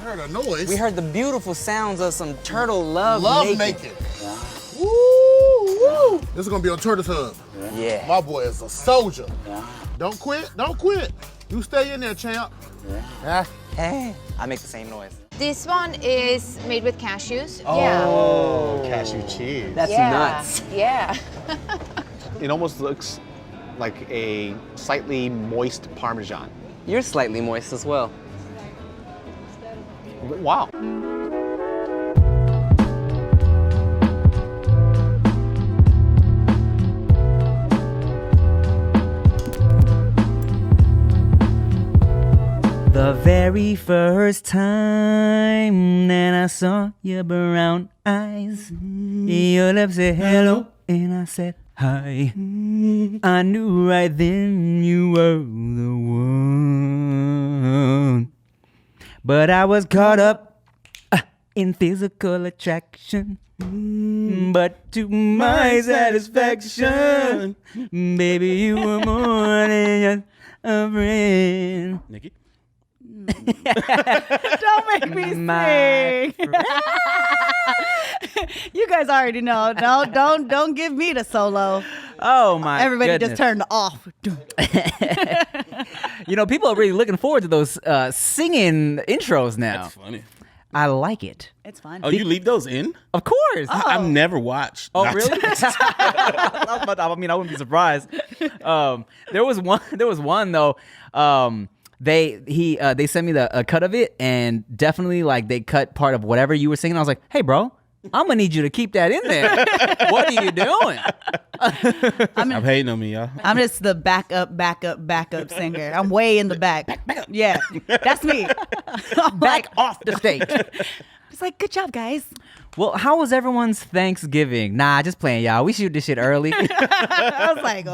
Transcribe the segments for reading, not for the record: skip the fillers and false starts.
heard a noise. We heard the beautiful sounds of some turtle love making. Yeah. Woo! This is gonna be on Turtle's Hub. Yeah. My boy is a soldier. Yeah. Don't quit. Don't quit. You stay in there, champ. Yeah. Hey, I make the same noise. This one is made with cashews. Oh, cashew cheese. That's nuts. Yeah. It almost looks like a slightly moist Parmesan. You're slightly moist as well. Wow. The very first time that I saw your brown eyes, your lips said hello, and I said hi. I knew right then you were the one. But I was caught up in physical attraction. But to my satisfaction, baby, you were more than just a friend. Nikki? Don't make me sing. You guys already know. Don't give me the solo. Oh my! Everybody goodness. just turned off. You know, people are really looking forward to those singing intros now. That's funny. I like it. It's fun. Oh, you leave those in? Of course. I've never watched. Oh, really? I mean, I wouldn't be surprised. There was one though. They sent me a cut of it, and definitely like they cut part of whatever you were singing. I was like, hey, bro, I'm gonna need you to keep that in there. What are you doing? I'm hating on me, y'all. I'm just the backup singer. I'm way in the back. Back up. Yeah, that's me. Back off the stage. It's like, good job, guys. Well, how was everyone's Thanksgiving? Nah, just playing, y'all. We shoot this shit early. I was like,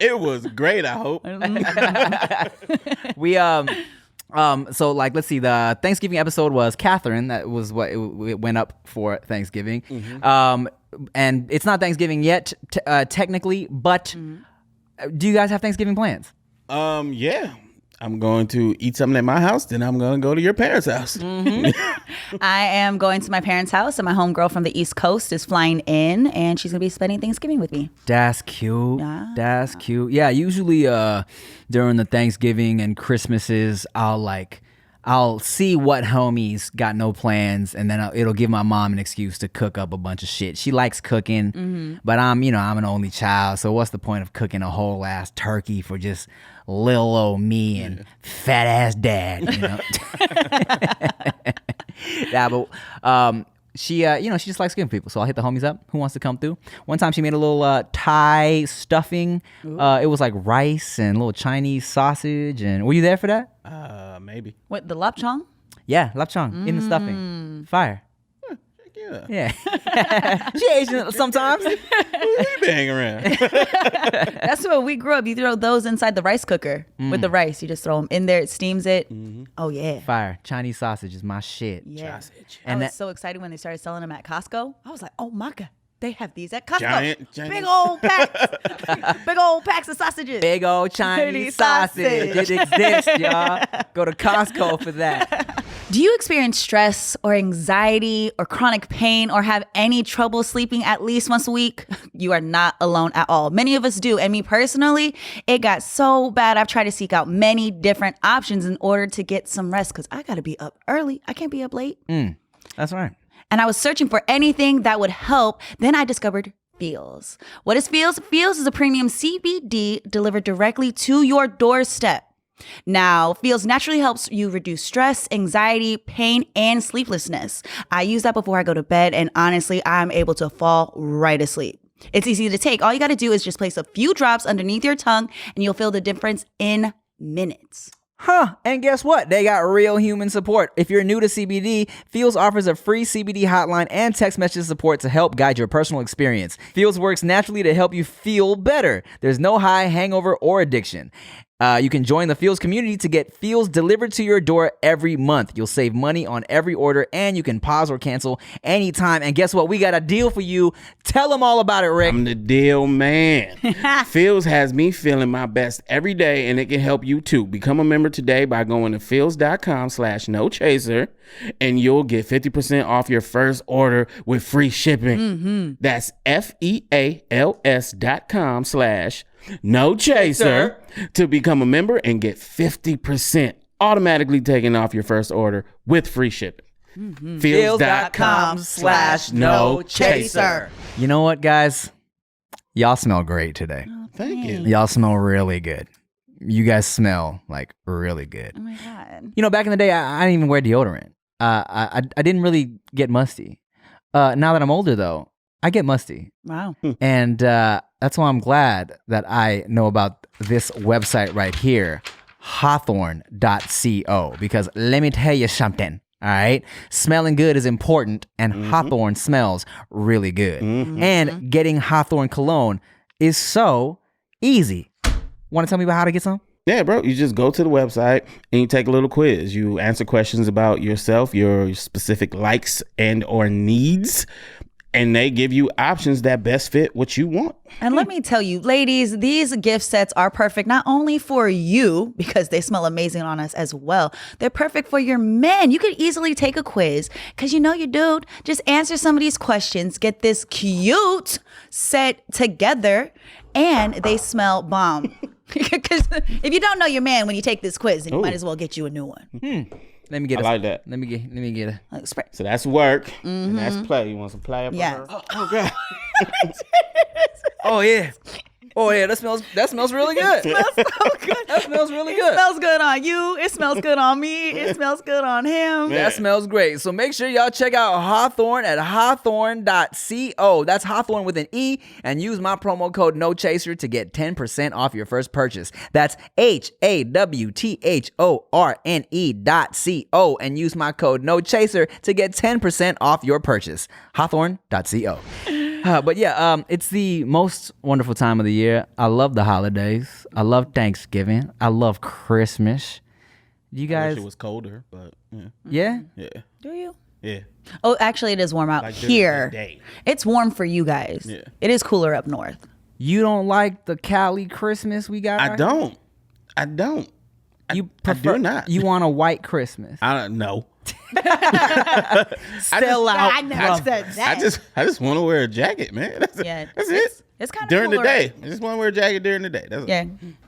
It was great, I hope. We so like, let's see, the Thanksgiving episode was Catherine. That was what it went up for Thanksgiving. And it's not Thanksgiving yet, technically, but do you guys have Thanksgiving plans? Yeah. I'm going to eat something at my house, then I'm going to go to your parents' house. I am going to my parents' house, and my homegirl from the East Coast is flying in, and she's going to be spending Thanksgiving with me. That's cute. That's cute. Yeah, usually during the Thanksgiving and Christmases, I'll see what homies got no plans, and then it'll give my mom an excuse to cook up a bunch of shit. She likes cooking, but I'm an only child, so what's the point of cooking a whole ass turkey for just little old me and fat ass dad? You know? Yeah, but she just likes giving people, so I'll hit the homies up. Who wants to come through? One time she made a little Thai stuffing. It was like rice and a little Chinese sausage. And were you there for that? Maybe. What, the lapchang? Yeah, lapchang in the stuffing. Fire. Yeah. She Asian sometimes. We been hanging around. That's what we grew up. You throw those inside the rice cooker with the rice. You just throw them in there. It steams it. Oh, yeah. Fire. Chinese sausage is my shit. Yeah. Sausage. I And was that- so excited when they started selling them at Costco. I was like, oh my God, they have these at Costco. Giant. Big old packs. Big old packs of sausages. Big old Chinese sausage. It exists, y'all. Go to Costco for that. Do you experience stress or anxiety or chronic pain or have any trouble sleeping at least once a week? You are not alone at all. Many of us do. And me personally, it got so bad. I've tried to seek out many different options in order to get some rest because I got to be up early. I can't be up late. That's right. And I was searching for anything that would help. Then I discovered Feels. What is Feels? Feels is a premium CBD delivered directly to your doorstep. Now, Feels naturally helps you reduce stress, anxiety, pain, and sleeplessness. I use that before I go to bed, and honestly, I'm able to fall right asleep. It's easy to take. All you got to do is just place a few drops underneath your tongue, and you'll feel the difference in minutes. And guess what? They got real human support. If you're new to CBD, Feels offers a free CBD hotline and text message support to help guide your personal experience. Feels works naturally to help you feel better. There's no high, hangover, or addiction. You can join the Feels community to get Feels delivered to your door every month. You'll save money on every order, and you can pause or cancel anytime. And guess what? We got a deal for you. Tell them all about it, Rick. I'm the deal man. Feels has me feeling my best every day, and it can help you too. Become a member today by going to feels.com/nochaser, and you'll get 50% off your first order with free shipping. That's FEALS.com/nochaser to become a member and get 50% automatically taken off your first order with free shipping. Feels.com/nochaser. You know what, guys? Y'all smell great today. Thank you. Y'all smell really good. You guys smell like really good. Oh my God. You know, back in the day, I didn't even wear deodorant. I didn't really get musty. Now that I'm older, though, I get musty. Wow. And that's why I'm glad that I know about this website right here, Hawthorne.co, because let me tell you something. All right. Smelling good is important, and Hawthorne smells really good. And getting Hawthorne cologne is so easy. Want to tell me about how to get some? Yeah, bro. You just go to the website and you take a little quiz. You answer questions about yourself, your specific likes and or needs, and they give you options that best fit what you want. And let me tell you, ladies, these gift sets are perfect not only for you, because they smell amazing on us as well. They're perfect for your men. You could easily take a quiz because you know your dude. Just answer some of these questions, get this cute set together, and they smell bomb. Because if you don't know your man when you take this quiz, then you might as well get you a new one. Let me get I like that. Let me get a Spray. So that's work and that's play. You want some play up? Yeah. Oh God. Oh yeah. Oh yeah, that smells really good. It smells so good. That smells really It good. smells good on you. It smells good on me. It smells good on him. That smells great. So make sure y'all check out Hawthorne at hawthorne.co. That's Hawthorne with an E, and use my promo code NOCHASER to get 10% off your first purchase. That's HAWTHORNE.co, and use my code NOCHASER to get 10% off your purchase. Hawthorne.co. But yeah, it's the most wonderful time of the year. I love the holidays. I love Thanksgiving. I love Christmas. You I guys, wish it was colder, but yeah. yeah? Yeah. Do you? Yeah. Oh, actually, it is warm out Like during here. the day. It's warm for you guys. Yeah. It is cooler up north. You don't like the Cali Christmas we got? I right don't. I don't. You I do prefer not. You want a white Christmas? I don't know. Sell out. I never said that. I just want to wear a jacket, man. That's Yeah, That's it. It's kind of During the cooler. day. I just want to wear a jacket during the day. That's Yeah.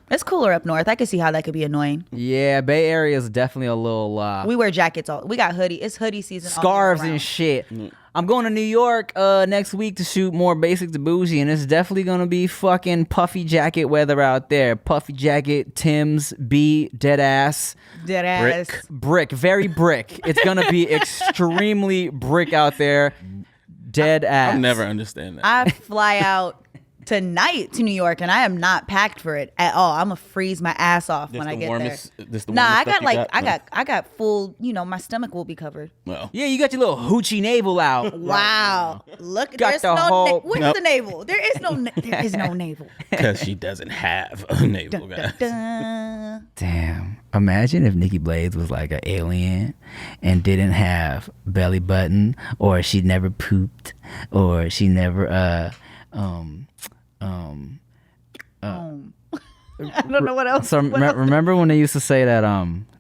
It's cooler up north. I can see how that could be annoying. Yeah, Bay Area is definitely a little We wear jackets all. We got hoodie. It's hoodie season. all year scarves round. and shit. I'm going to New York next week to shoot more Basic to Bougie, and it's definitely gonna be fucking puffy jacket weather out there. Puffy jacket, Tim's, B, dead ass, Dead ass. brick, very brick. It's gonna be extremely brick out there. Dead ass. I'll never understand that. I fly out tonight to New York, and I am not packed for it at all. I'm gonna freeze my ass off when I get there. Nah, I got like I got full. You know, my stomach will be covered. Well, Yeah, you got your little hoochie navel out. Wow, look, Got there's the no whole- where's Nope. the navel? There is no there is no navel. because she doesn't have a navel, guys. Duh. Damn. Imagine if Nikki Blades was like an alien and didn't have belly button, or she never pooped, or she never I don't know what else. So remember when they used to say that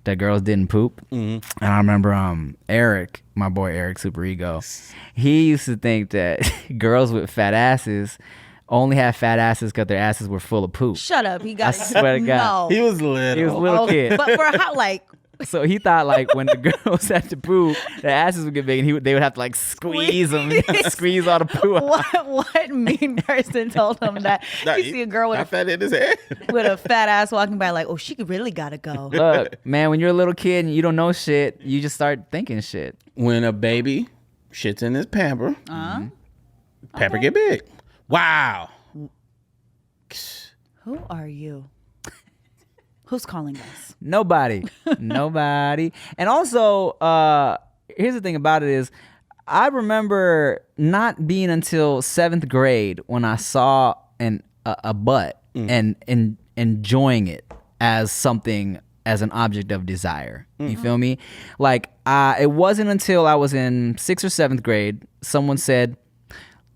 that girls didn't poop? And I remember Eric, my boy Eric Super Ego, he used to think that girls with fat asses only have fat asses because their asses were full of poop. Shut up. He got. I swear to God. No. He was little. He was a little kid. But for how like So he thought like when the girls had to poop, their asses would get big, and they would have to like squeeze them, squeeze all the poo out. what mean person told him that? Nah, You see a girl with I a fat in his head. with a fat ass walking by, like, oh, she really gotta go. Look, man, when you're a little kid and you don't know shit, you just start thinking shit. When a baby shits in his pamper, pamper get big. Wow. Who are you? Who's calling us? Nobody. And also, here's the thing about it is, I remember not being until 7th grade when I saw a butt and enjoying it as something, as an object of desire. You feel me? Like, it wasn't until I was in 6th or 7th grade, someone said,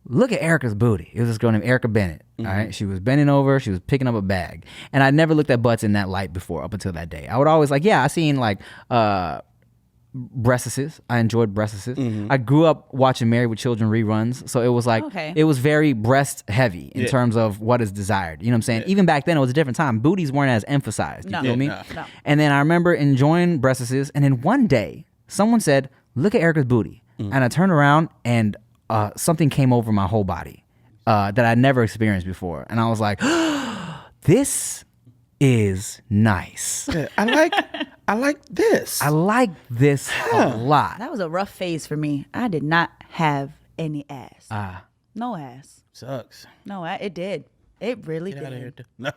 look at Erica's booty. It was this girl named Erica Bennett. All right. She was bending over. She was picking up a bag. And I never looked at butts in that light before up until that day. I would always like, I seen like breastises. I enjoyed breastises. I grew up watching Married with Children reruns. So it was like, it was very breast heavy in terms of what is desired. You know what I'm saying? Even back then, it was a different time. Booties weren't as emphasized. You feel me? No. And then I remember enjoying breastises. And then one day, someone said, look at Erica's booty. And I turned around and something came over my whole body that I'd never experienced before. And I was like, this is nice. I like this. I like this a lot. That was a rough phase for me. I did not have any ass. No ass. Sucks. No, it did. It really Get out of here. did. No.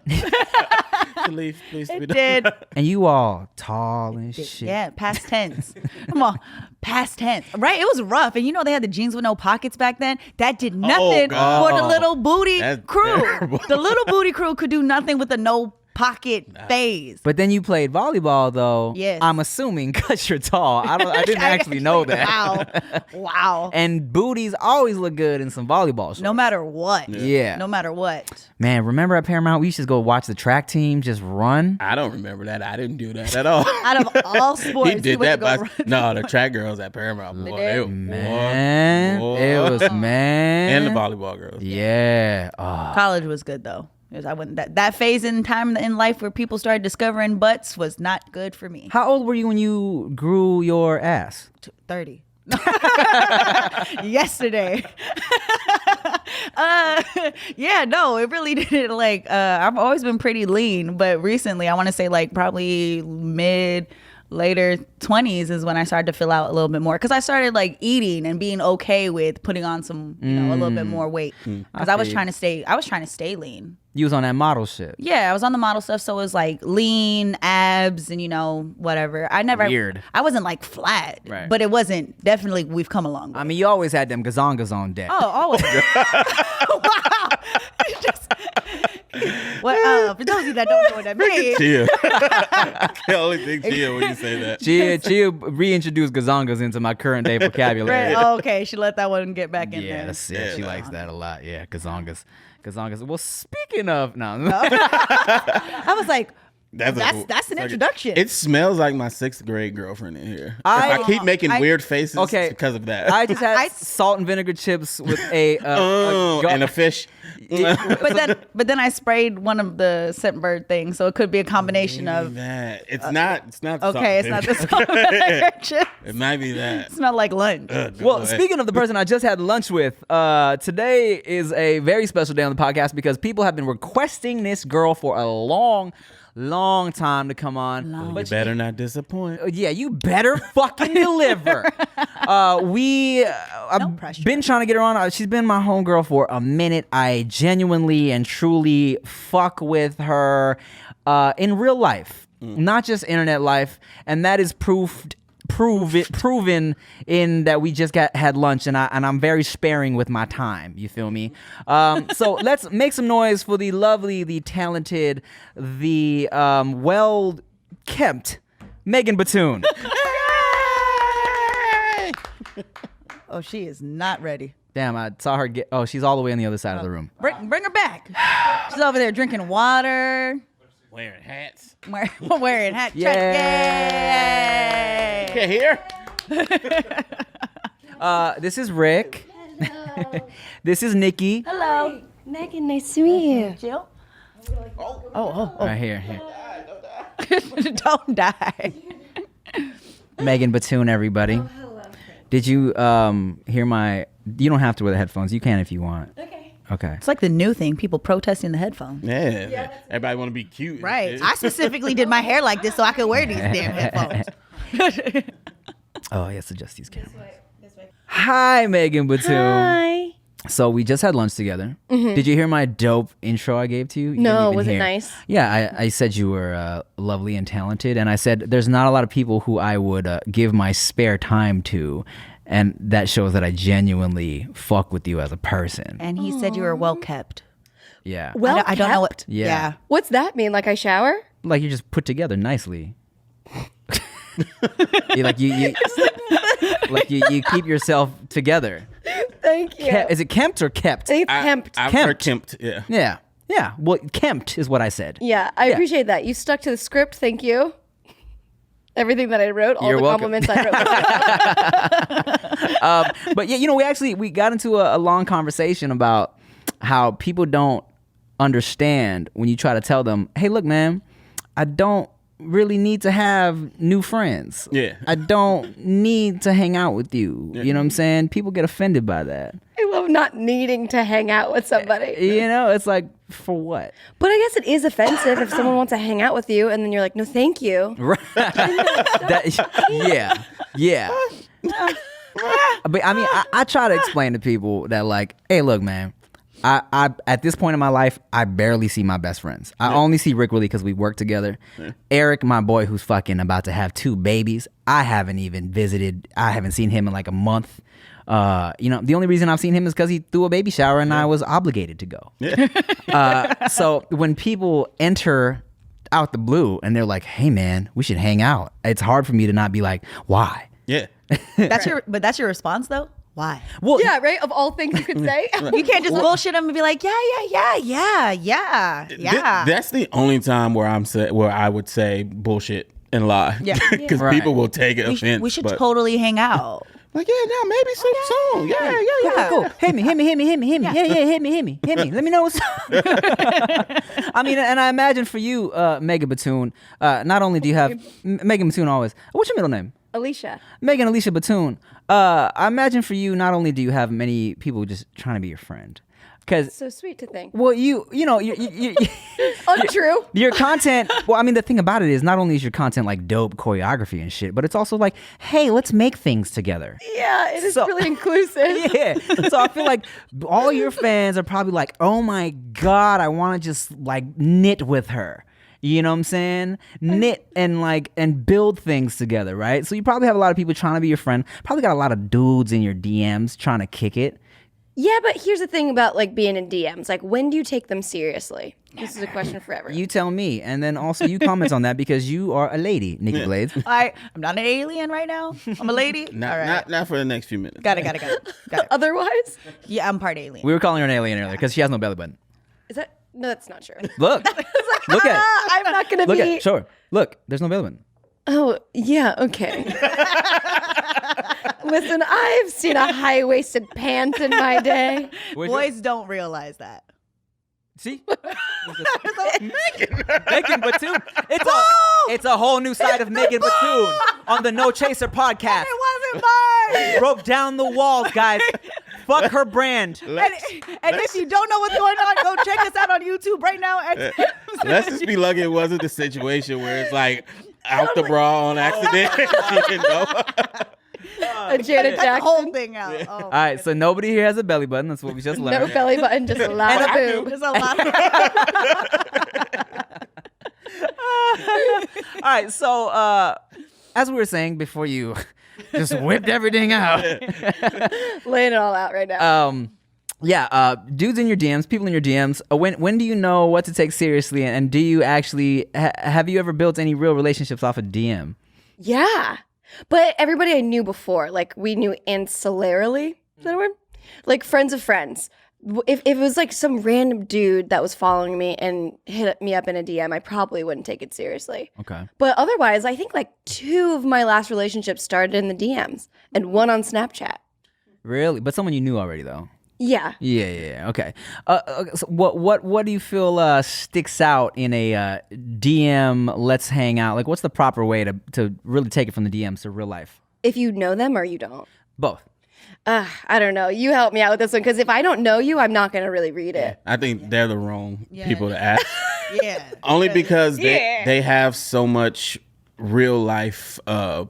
Leave, please. It did. And you all tall and shit. Yeah, past tense. Come on, past tense. Right? It was rough. And you know they had the jeans with no pockets back then? That did nothing for the little booty crew. Terrible. The little booty crew could do nothing with the no pocket phase. But then you played volleyball, though. Yes. I'm assuming because you're tall. I didn't actually know that. Wow. And booties always look good in some volleyball shorts. No matter what. Yeah. No matter what. Man, remember at Paramount, we used to go watch the track team just run? I don't remember that. I didn't do that at all. Out of all sports, He did that by no, the track girls at Paramount. Boy, did? Man, it was And the volleyball girls. Yeah. Oh. College was good though. Because I wouldn't that phase in time in life where people started discovering butts was not good for me. How old were you when you grew your ass? 30. Yesterday. Yeah, no, it really didn't. Like, I've always been pretty lean, but recently, I want to say like probably later 20s is when I started to fill out a little bit more because I started like eating and being okay with putting on some, a little bit more weight because I was trying to stay lean. You was on that model shit. Yeah, I was on the model stuff, so it was like lean, abs, and whatever. Weird. I wasn't like flat, Right. but it wasn't. Definitely, we've come a long way. I mean, you always had them gazongas on deck. Oh, always. Wow. Well, for those of you that don't know what that means, Chia. I only think Chia when you say that. Chia reintroduced gazongas into my current day vocabulary. right, okay, she let that one get back in Yeah, there. that's it. She likes that a lot. Yeah, gazongas. Well, speaking of, no. I was like, That's an introduction. It smells like my 6th grade girlfriend in here. I- If I keep making weird faces, Okay. it's because of that. I just had salt and vinegar chips with and a fish. but then I sprayed one of the Scentbird things, so it could be a combination of. That. It's not. It's not. Okay, it's not the salt and vinegar chips. It might be that. It smelled like lunch. Well, speaking of the person I just had lunch with, today is a very special day on the podcast because people have been requesting this girl for a long time to come on. But you better not disappoint. Yeah, you better fucking deliver. I've been trying to get her on. She's been my homegirl for a minute. I genuinely and truly fuck with her in real life, not just internet life, and that is proven in that we just had lunch, and I'm very sparing with my time. You feel me? So let's make some noise for the lovely, the talented, the well kept Megan Batoon. Oh, she is not ready. Damn, I saw her get. Oh, she's all the way on the other side of the room. Bring her back. She's over there drinking water. Wearing hats. Wearing hat. Yay! Can't hear. This is Rick. This is Nikki. Hello. Megan, nice to meet you. Jill? Right here. Don't die. Megan Batoon, everybody. Did you hear my? You don't have to wear the headphones. You can if you want. Okay. It's like the new thing, people protesting the headphones. Yeah. Everybody want to be cute. Right. I specifically did my hair like this so I could wear these damn headphones. Oh, yes, adjust these cameras. This way. Hi, Megan Batoon. Hi. So we just had lunch together. Did you hear my dope intro I gave to you? No, was it nice? Yeah, I said you were lovely and talented, and I said there's not a lot of people who I would give my spare time to, and that shows that I genuinely fuck with you as a person. And he said you were well kept. Yeah. Well, I don't know what. Yeah. What's that mean? Like I shower? like you're just put together nicely. you keep yourself together. Thank you. Is it kempt or kept? It's kempt. I've heard kempt, yeah. Yeah. Well, kempt is what I said. Yeah, I appreciate that. You stuck to the script. Thank you. Everything that I wrote, all You're the welcome. compliments I wrote. But yeah, we got into a long conversation about how people don't understand when you try to tell them, hey, look, man, I don't really need to have new friends. Yeah. I don't need to hang out with you. Yeah. You know what I'm saying? People get offended by that. I love not needing to hang out with somebody. You know, it's like, for what? But I guess it is offensive if someone wants to hang out with you and then you're like, no, thank you. Right. Yeah. But I mean, I try to explain to people that, like, hey, look, man, I at this point in my life, I barely see my best friends. I only see Rick really because we work together. Yeah. Eric, my boy, who's fucking about to have 2 babies, I haven't even visited. I haven't seen him in like a month. The only reason I've seen him is because he threw a baby shower and I was obligated to go. Yeah. So when people enter out the blue and they're like, hey, man, we should hang out, it's hard for me to not be like, why? Yeah. That's your response though? Why? Well, Yeah, right? Of all things you could say. You can't just bullshit them and be like, yeah. That's the only time where I would say bullshit and lie. Yeah. Because Right. people will take it offense. We should but- totally hang out. Like, yeah, no, maybe soon. Yeah. Cool. Hit me. Yeah, hit me. Let me know what's I mean, and I imagine for you, Megan Batoon, not only do you have Megan Batoon always. What's your middle name? Alicia. Megan Alicia Batoon. I imagine for you, not only do you have many people just trying to be your friend, because So sweet to think. well, you Untrue. your content. Well, I mean, the thing about it is, not only is your content like dope choreography and shit, but it's also like, hey, let's make things together. Yeah, it is So- really inclusive. Yeah. So I feel like all your fans are probably like, oh my God, I want to just like knit with her. You know what I'm saying? Knit and build things together, right? So you probably have a lot of people trying to be your friend. Probably got a lot of dudes in your DMs trying to kick it. Yeah, but here's the thing about like being in DMs. Like, when do you take them seriously? This is a question for everyone. You tell me. And then also you comment on that because you are a lady, Nikki Blades. I'm not an alien right now. I'm a lady. All right. Not for the next few minutes. Got it. Otherwise, Yeah, I'm part alien. We were calling her an alien earlier because she has no belly button. is that? No, that's not true. Look. Look at it. I'm not gonna Look be. at it. Sure. Look, there's no belly button. Oh, yeah, okay. Listen, I've seen a high-waisted pant in my day. Boys don't realize that. See? Megan Batoon. It's a whole new side of Megan Batoon on the No Chaser podcast. It wasn't mine. Broke down the walls, guys. Fuck her brand. And if you don't know what's going on, go check us out on YouTube right now. Let's just be lucky it wasn't the situation where it's like out the bra on accident. You know? A Janet Cut the Jackson. whole thing out. Oh, All right, so nobody here has a belly button. That's what we just No learned. belly button, just a lot of boob. there's a lot. All right, so as we were saying before you just whipped everything out. Laying it all out right now. Dudes in your DMs, people in your DMs. When do you know what to take seriously, and do you actually have you ever built any real relationships off a DM? Yeah. But everybody I knew before, like we knew ancillarily, is that a word? Like friends of friends. If it was like some random dude that was following me and hit me up in a DM, I probably wouldn't take it seriously. Okay. But otherwise, I think like 2 of my last relationships started in the DMs and 1 on Snapchat. Really? But someone you knew already, though. Yeah. Yeah. Okay. So what do you feel sticks out in a DM? Let's hang out. Like, what's the proper way to really take it from the DMs to real life? If you know them or you don't. Both. I don't know. You help me out with this one because if I don't know you, I'm not going to really read it. I think they're the wrong people to ask. Yeah. Only because they have so much real life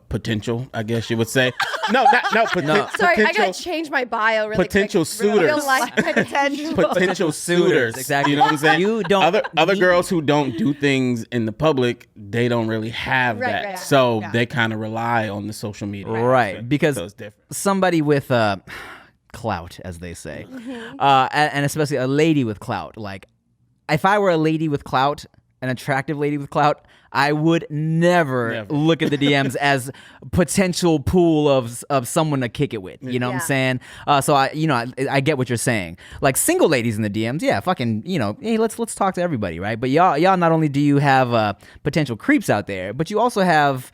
potential, I guess you would say. No. Sorry, I got to change my bio really potential quick. suitors. Real life potential. Potential suitors. Exactly. You know what I'm saying? You don't other need- girls who don't do things in the public, they don't really have that. Right. So they kind of rely on the social media. Right, because so it's different. somebody with clout, as they say, and especially a lady with clout. Like, if I were a lady with clout, an attractive lady with clout, I would never look at the DMs as potential pool of someone to kick it with. You know what I'm saying? So I get what you're saying. Like single ladies in the DMs, yeah, fucking, hey, let's talk to everybody, right? But y'all not only do you have potential creeps out there, but you also have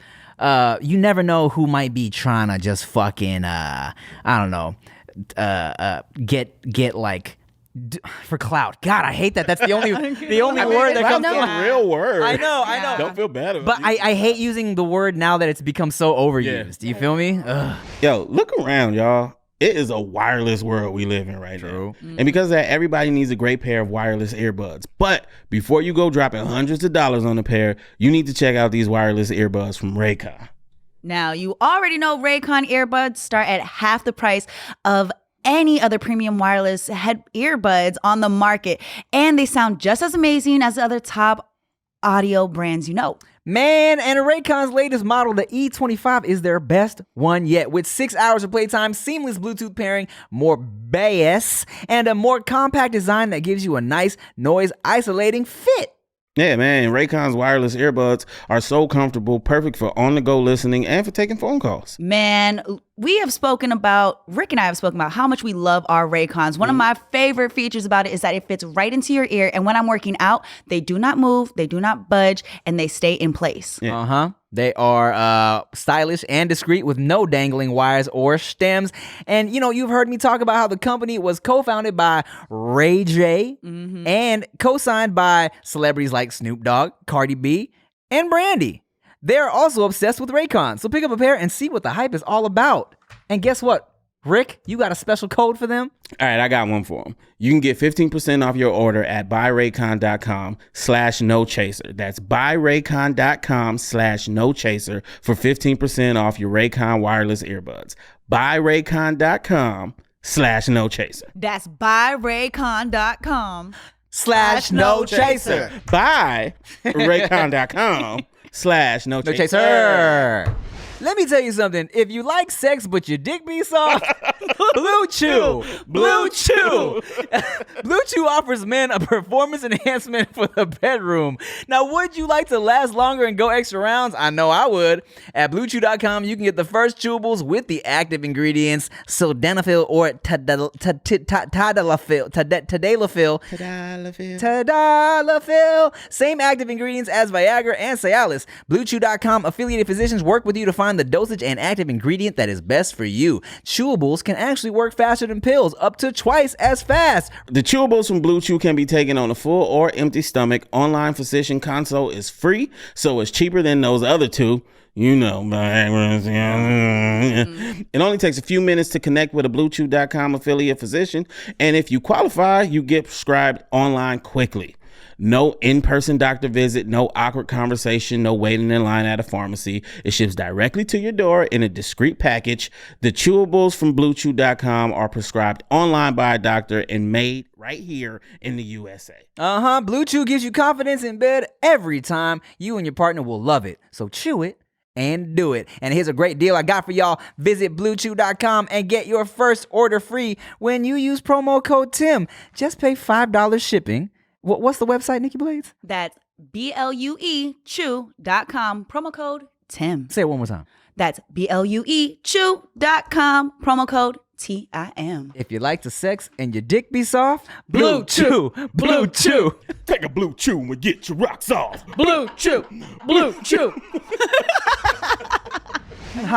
you never know who might be trying to just fucking I don't know, get like. For clout. God, I hate that. That's the only word that comes to mind. Real word. I know. Don't feel bad about it. But I hate using the word now that it's become so overused. Yeah. Do you feel me? Ugh. Yo, look around, y'all. It is a wireless world we live in right now. And because of that, everybody needs a great pair of wireless earbuds. But before you go dropping hundreds of dollars on a pair, you need to check out these wireless earbuds from Raycon. Now, you already know Raycon earbuds start at half the price of any other premium wireless head earbuds on the market, and they sound just as amazing as the other top audio brands you know. Man, and Raycon's latest model, the E25, is their best one yet. With 6 hours of playtime, seamless Bluetooth pairing, more bass, and a more compact design that gives you a nice noise isolating fit. Yeah, man, Raycon's wireless earbuds are so comfortable, perfect for on-the-go listening and for taking phone calls. Man, Rick and I have spoken about how much we love our Raycons. One of my favorite features about it is that it fits right into your ear, and when I'm working out, they do not move, they do not budge, and they stay in place. Yeah. They are stylish and discreet with no dangling wires or stems. And, you've heard me talk about how the company was co-founded by Ray J and co-signed by celebrities like Snoop Dogg, Cardi B, and Brandy. They're also obsessed with Raycon. So pick up a pair and see what the hype is all about. And guess what? Rick, you got a special code for them? All right, I got one for them. You can get 15% off your order at buyraycon.com/nochaser. That's buyraycon.com/nochaser for 15% off your Raycon wireless earbuds. Buyraycon.com/nochaser. That's buyraycon.com/nochaser. Buyraycon.com/nochaser. Let me tell you something. If you like sex but your dick be soft, Blue Chew. Blue Chew. Blue Chew offers men a performance enhancement for the bedroom. Now, would you like to last longer and go extra rounds? I know I would. At BlueChew.com, you can get the first chewables with the active ingredients sildenafil or tadalafil. Same active ingredients as Viagra and Cialis. BlueChew.com affiliated physicians work with you to find the dosage and active ingredient that is best for you. Chewables can actually work faster than pills, up to twice as fast. The chewables from Blue Chew can be taken on a full or empty stomach. Online physician consult is free, so it's cheaper than those other two. It only takes a few minutes to connect with a BlueChew.com affiliate physician, and if you qualify, you get prescribed online quickly. No in-person doctor visit, no awkward conversation, no waiting in line at a pharmacy. It ships directly to your door in a discreet package. The chewables from BlueChew.com are prescribed online by a doctor and made right here in the USA. Blue Chew gives you confidence in bed every time. You and your partner will love it. So chew it and do it. And here's a great deal I got for y'all. Visit BlueChew.com and get your first order free when you use promo code TIM. Just pay $5 shipping. What's the website, Nikki Blades? That's BLUEchew.com, promo code TIM. Say it one more time. That's BLUEchew.com, promo code TIM. If you like the sex and your dick be soft, Blue Chew. Blue Chew. Take a Blue Chew and get your rocks off. Blue Chew. Blue Chew.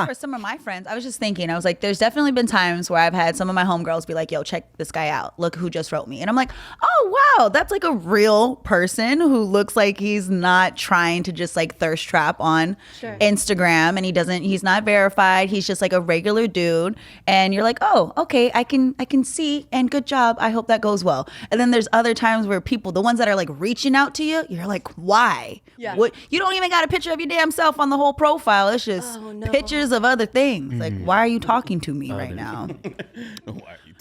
For some of my friends, I was just thinking, I was like, there's definitely been times where I've had some of my homegirls be like, yo, check this guy out. Look who just wrote me. And I'm like, oh, wow, that's like a real person who looks like he's not trying to just like thirst trap on Instagram. And he's not verified. He's just like a regular dude. And you're like, oh, okay, I can see. And good job. I hope that goes well. And then there's other times where people, the ones that are like reaching out to you, you're like, why? Yeah. What? You don't even got a picture of your damn self on the whole profile. It's just pictures of other things. Like, why are you talking to me right now?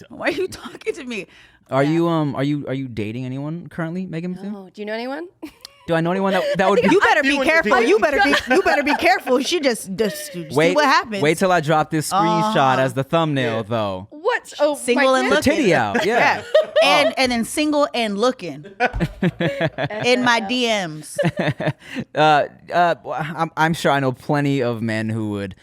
Why are you talking to me? Are you dating anyone currently, Megan? No. Do you know anyone? Do I know anyone that would? You better be careful. You better be careful. She just see what happens. Wait till I drop this screenshot as the thumbnail, though. What? Oh, single and the looking. titty out. Yeah. and then single and looking in my DMs. I'm sure I know plenty of men who would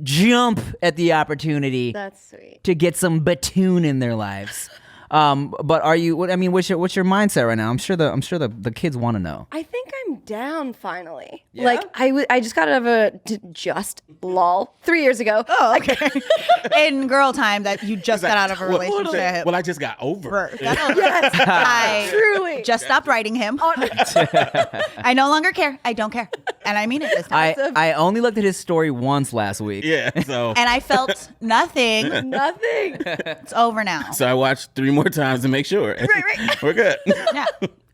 jump at the opportunity That's sweet. to get some Batoon in their lives. But are you? I mean, what's your mindset right now? I'm sure the kids want to know. I think I'm down finally. Yeah? Like I just got out of just lol 3 years ago. Oh, okay. In girl time that you just got out of a relationship. Well, I just got over. Yes, I truly just stopped writing him. I no longer care. I don't care, and I mean it this time. I only looked at his story once last week. Yeah, so And I felt nothing. nothing. It's over now. so I watched 3 more times to make sure. Right. We're good. Yeah.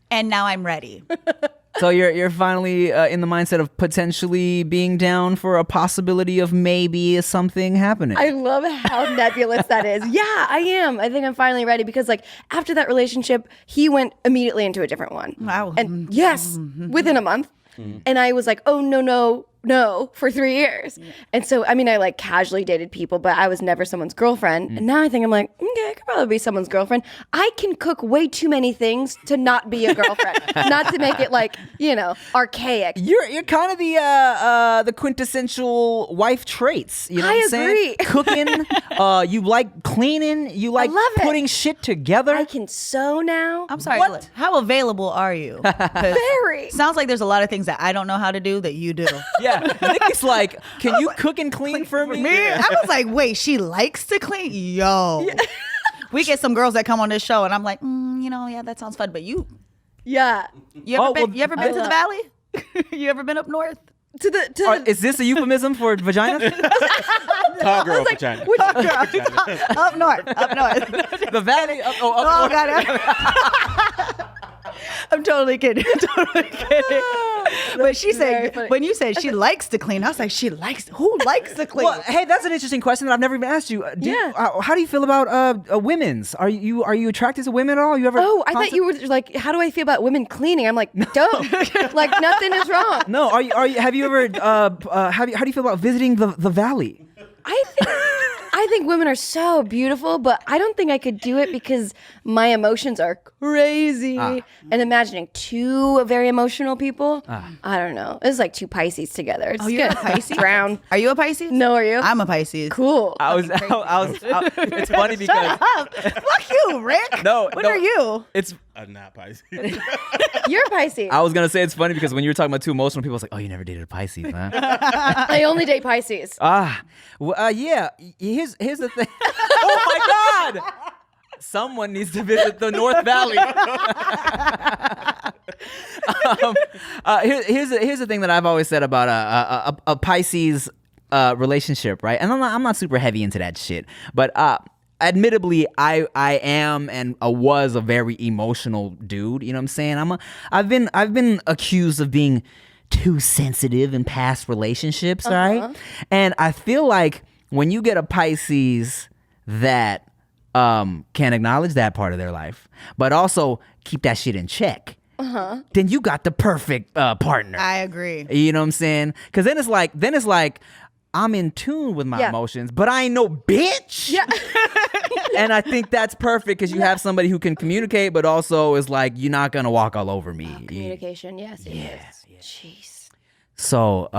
And now I'm ready. So you're finally in the mindset of potentially being down for a possibility of maybe something happening. I love how nebulous that is. Yeah, I am. I think I'm finally ready because like after that relationship, he went immediately into a different one. Wow. And yes, within a month. And I was like, oh, no, for 3 years. And so, I mean, I like casually dated people, but I was never someone's girlfriend. And now I think I'm like, okay, I could probably be someone's girlfriend. I can cook way too many things to not be a girlfriend, not to make it like, archaic. You're kind of the quintessential wife traits. You know I what I'm saying? agree. Cooking, you like cleaning, you like love it. putting shit together. I can sew now. I'm sorry. What? How available are you? 'Cause Very. Sounds like there's a lot of things that I don't know how to do that you do. Yeah, Nikki's like, can you cook and clean for me? I was like, wait, she likes to clean? Yo. We get some girls that come on this show and I'm like, yeah, that sounds fun. But you Yeah. ever been to the valley? You ever been up north? Is this a euphemism for vagina? Tall girl vagina. Up north. The valley? Oh, God. I'm totally kidding. But she said, when you said she likes to clean, I was like, who likes to clean? Well, hey, that's an interesting question that I've never even asked you. How do you feel about women's? Are you attracted to women at all? You ever? Oh, I thought you were like, how do I feel about women cleaning? I'm like, don't. Like nothing is wrong. No, have you ever? How do you feel about visiting the valley? I think women are so beautiful, but I don't think I could do it because my emotions are crazy. And imagining two very emotional people, I don't know. It's like two Pisces together. It's you're good. a Pisces? Drown. Are you a Pisces? No, are you? I'm a Pisces. Cool. It's funny because Fuck you, Rick. What are you? It's Not Pisces. You're a Pisces. I was gonna say it's funny because when you were talking about two emotional people, I was like, oh, you never dated a Pisces, huh? I only date Pisces. Yeah. Here's the thing. Oh my God! Someone needs to visit the North Valley. Here's the thing that I've always said about a Pisces relationship, right? And I'm not super heavy into that shit, but admittedly, I am and was a very emotional dude. You know what I'm saying? I've been accused of being too sensitive in past relationships, right? And I feel like when you get a Pisces that can acknowledge that part of their life, but also keep that shit in check, then you got the perfect partner. I agree. You know what I'm saying? Because then it's like I'm in tune with my emotions, but I ain't no bitch. Yeah. And I think that's perfect because you have somebody who can communicate, but also is like, you're not gonna walk all over me. Communication, yes. It is. Jeez. So,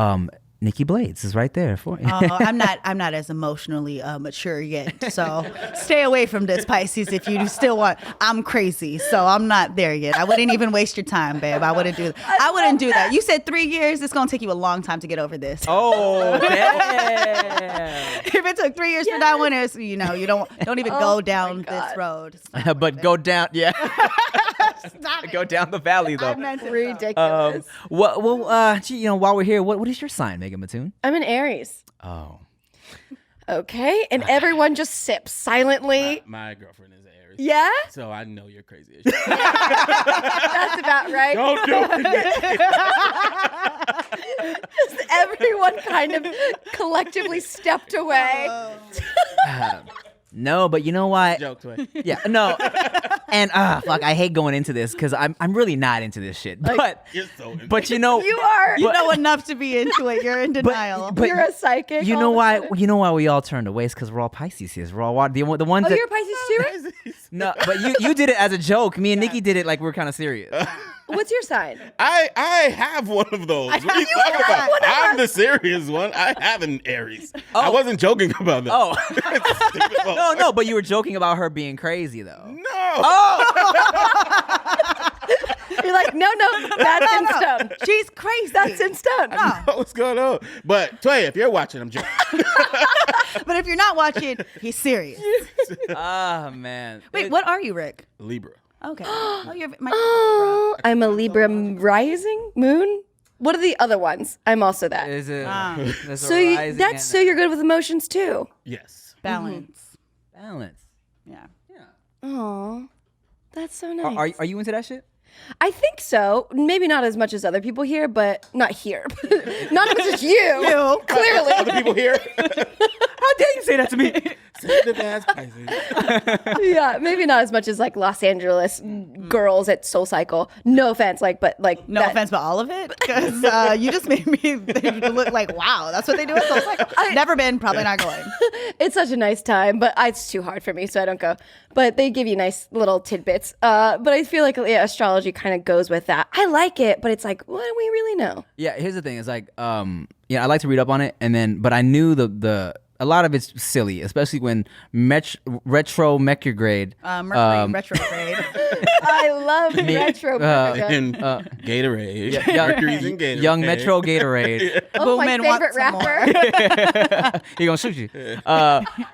Nikki Blades is right there for you. I'm not as emotionally mature yet. So stay away from this, Pisces, if you still want. I'm crazy, so I'm not there yet. I wouldn't even waste your time, babe. I wouldn't do that. You said 3 years. It's gonna take you a long time to get over this. Oh, damn. If it took 3 years for that one, it's, you don't even go down this road. But go down, go down the valley though. Ridiculous. While we're here, what is your sign, Megan Batoon? I'm an Aries. Oh. Okay. And everyone just sips silently. My girlfriend is an Aries. Yeah? So I know you're crazy as shit. That's about right. Don't do it. Everyone kind of collectively stepped away. No, but you know what? Joke way. Yeah, no. And fuck, I hate going into this because I'm really not into this shit. You're so into But you know, You are. You know enough to be into it. You're in denial. but You're a psychic. you know why? You know why we all turned away? Is because we're all Pisces here. We're all the ones that. You're a Pisces too? No, but you did it as a joke. Me and Nikki did it like we're kind of serious. What's your sign? I have one of those. What are you talking about? I'm the serious one. I have an Aries. I wasn't joking about that. Oh. No, but you were joking about her being crazy, though. No. Oh! You're like, no, that's in stone. She's crazy. That's in stone. I know what's going on. But, Toya, if you're watching, I'm joking. But if you're not watching, he's serious. Ah, man. Wait, what are you, Rick? Libra. Okay. I'm a Libra rising moon. What are the other ones? I'm also that. Is it? there's a So rising so you're good with emotions too. Yes. Balance. balance. Yeah. Oh, that's so nice. Are you into that shit? I think so. Maybe not as much as other people here, but not here. Not as much as you. Clearly. Other people here. How dare you say that to me? Sensitive ass Pisces. Yeah, maybe not as much as like Los Angeles girls at Soul Cycle. No offense, but No offense, but all of it? Because you just made me look like, wow, that's what they do at Soul Cycle. Never been, probably not going. It's such a nice time, but it's too hard for me, so I don't go. But they give you nice little tidbits. But I feel like astrology kind of goes with that. I like it, but it's like, what do we really know? Yeah, here's the thing. It's like, I like to read up on it, but I knew a lot of it's silly, especially when retro retrograde. Mercury retrograde. I love retro. And Gatorade. Mercury's in Gatorade. Young Metro Gatorade. Oh, my Bowman wants favorite some rapper. He gonna shoot you.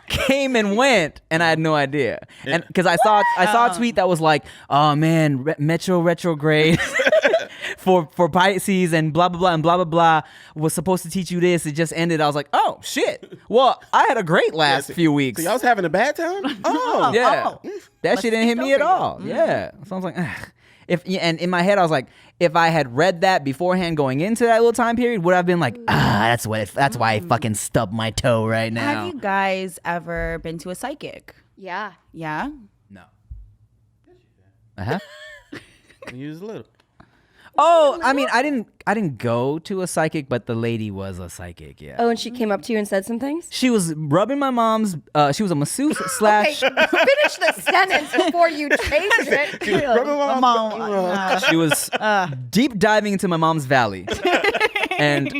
Came and went, and I had no idea. And because I saw a tweet that was like, "Oh man, Metro retrograde for Pisces and blah blah blah and blah blah blah was supposed to teach you this. It just ended." I was like, "Oh shit! Well, I had a great last few weeks." So y'all was having a bad time? Oh. Yeah, that shit didn't hit me at all. Yeah, so I was like, ugh. And in my head, I was like, if I had read that beforehand going into that little time period, would I have been like, that's why I fucking stubbed my toe right now. Have you guys ever been to a psychic? Yeah. Yeah? No. I have. You was little. Oh, I mean, I didn't go to a psychic, but the lady was a psychic. Yeah. Oh, and she came up to you and said some things? She was rubbing my mom's. She was a masseuse slash. Okay, finish the sentence before you change it. She was deep diving into my mom's valley. And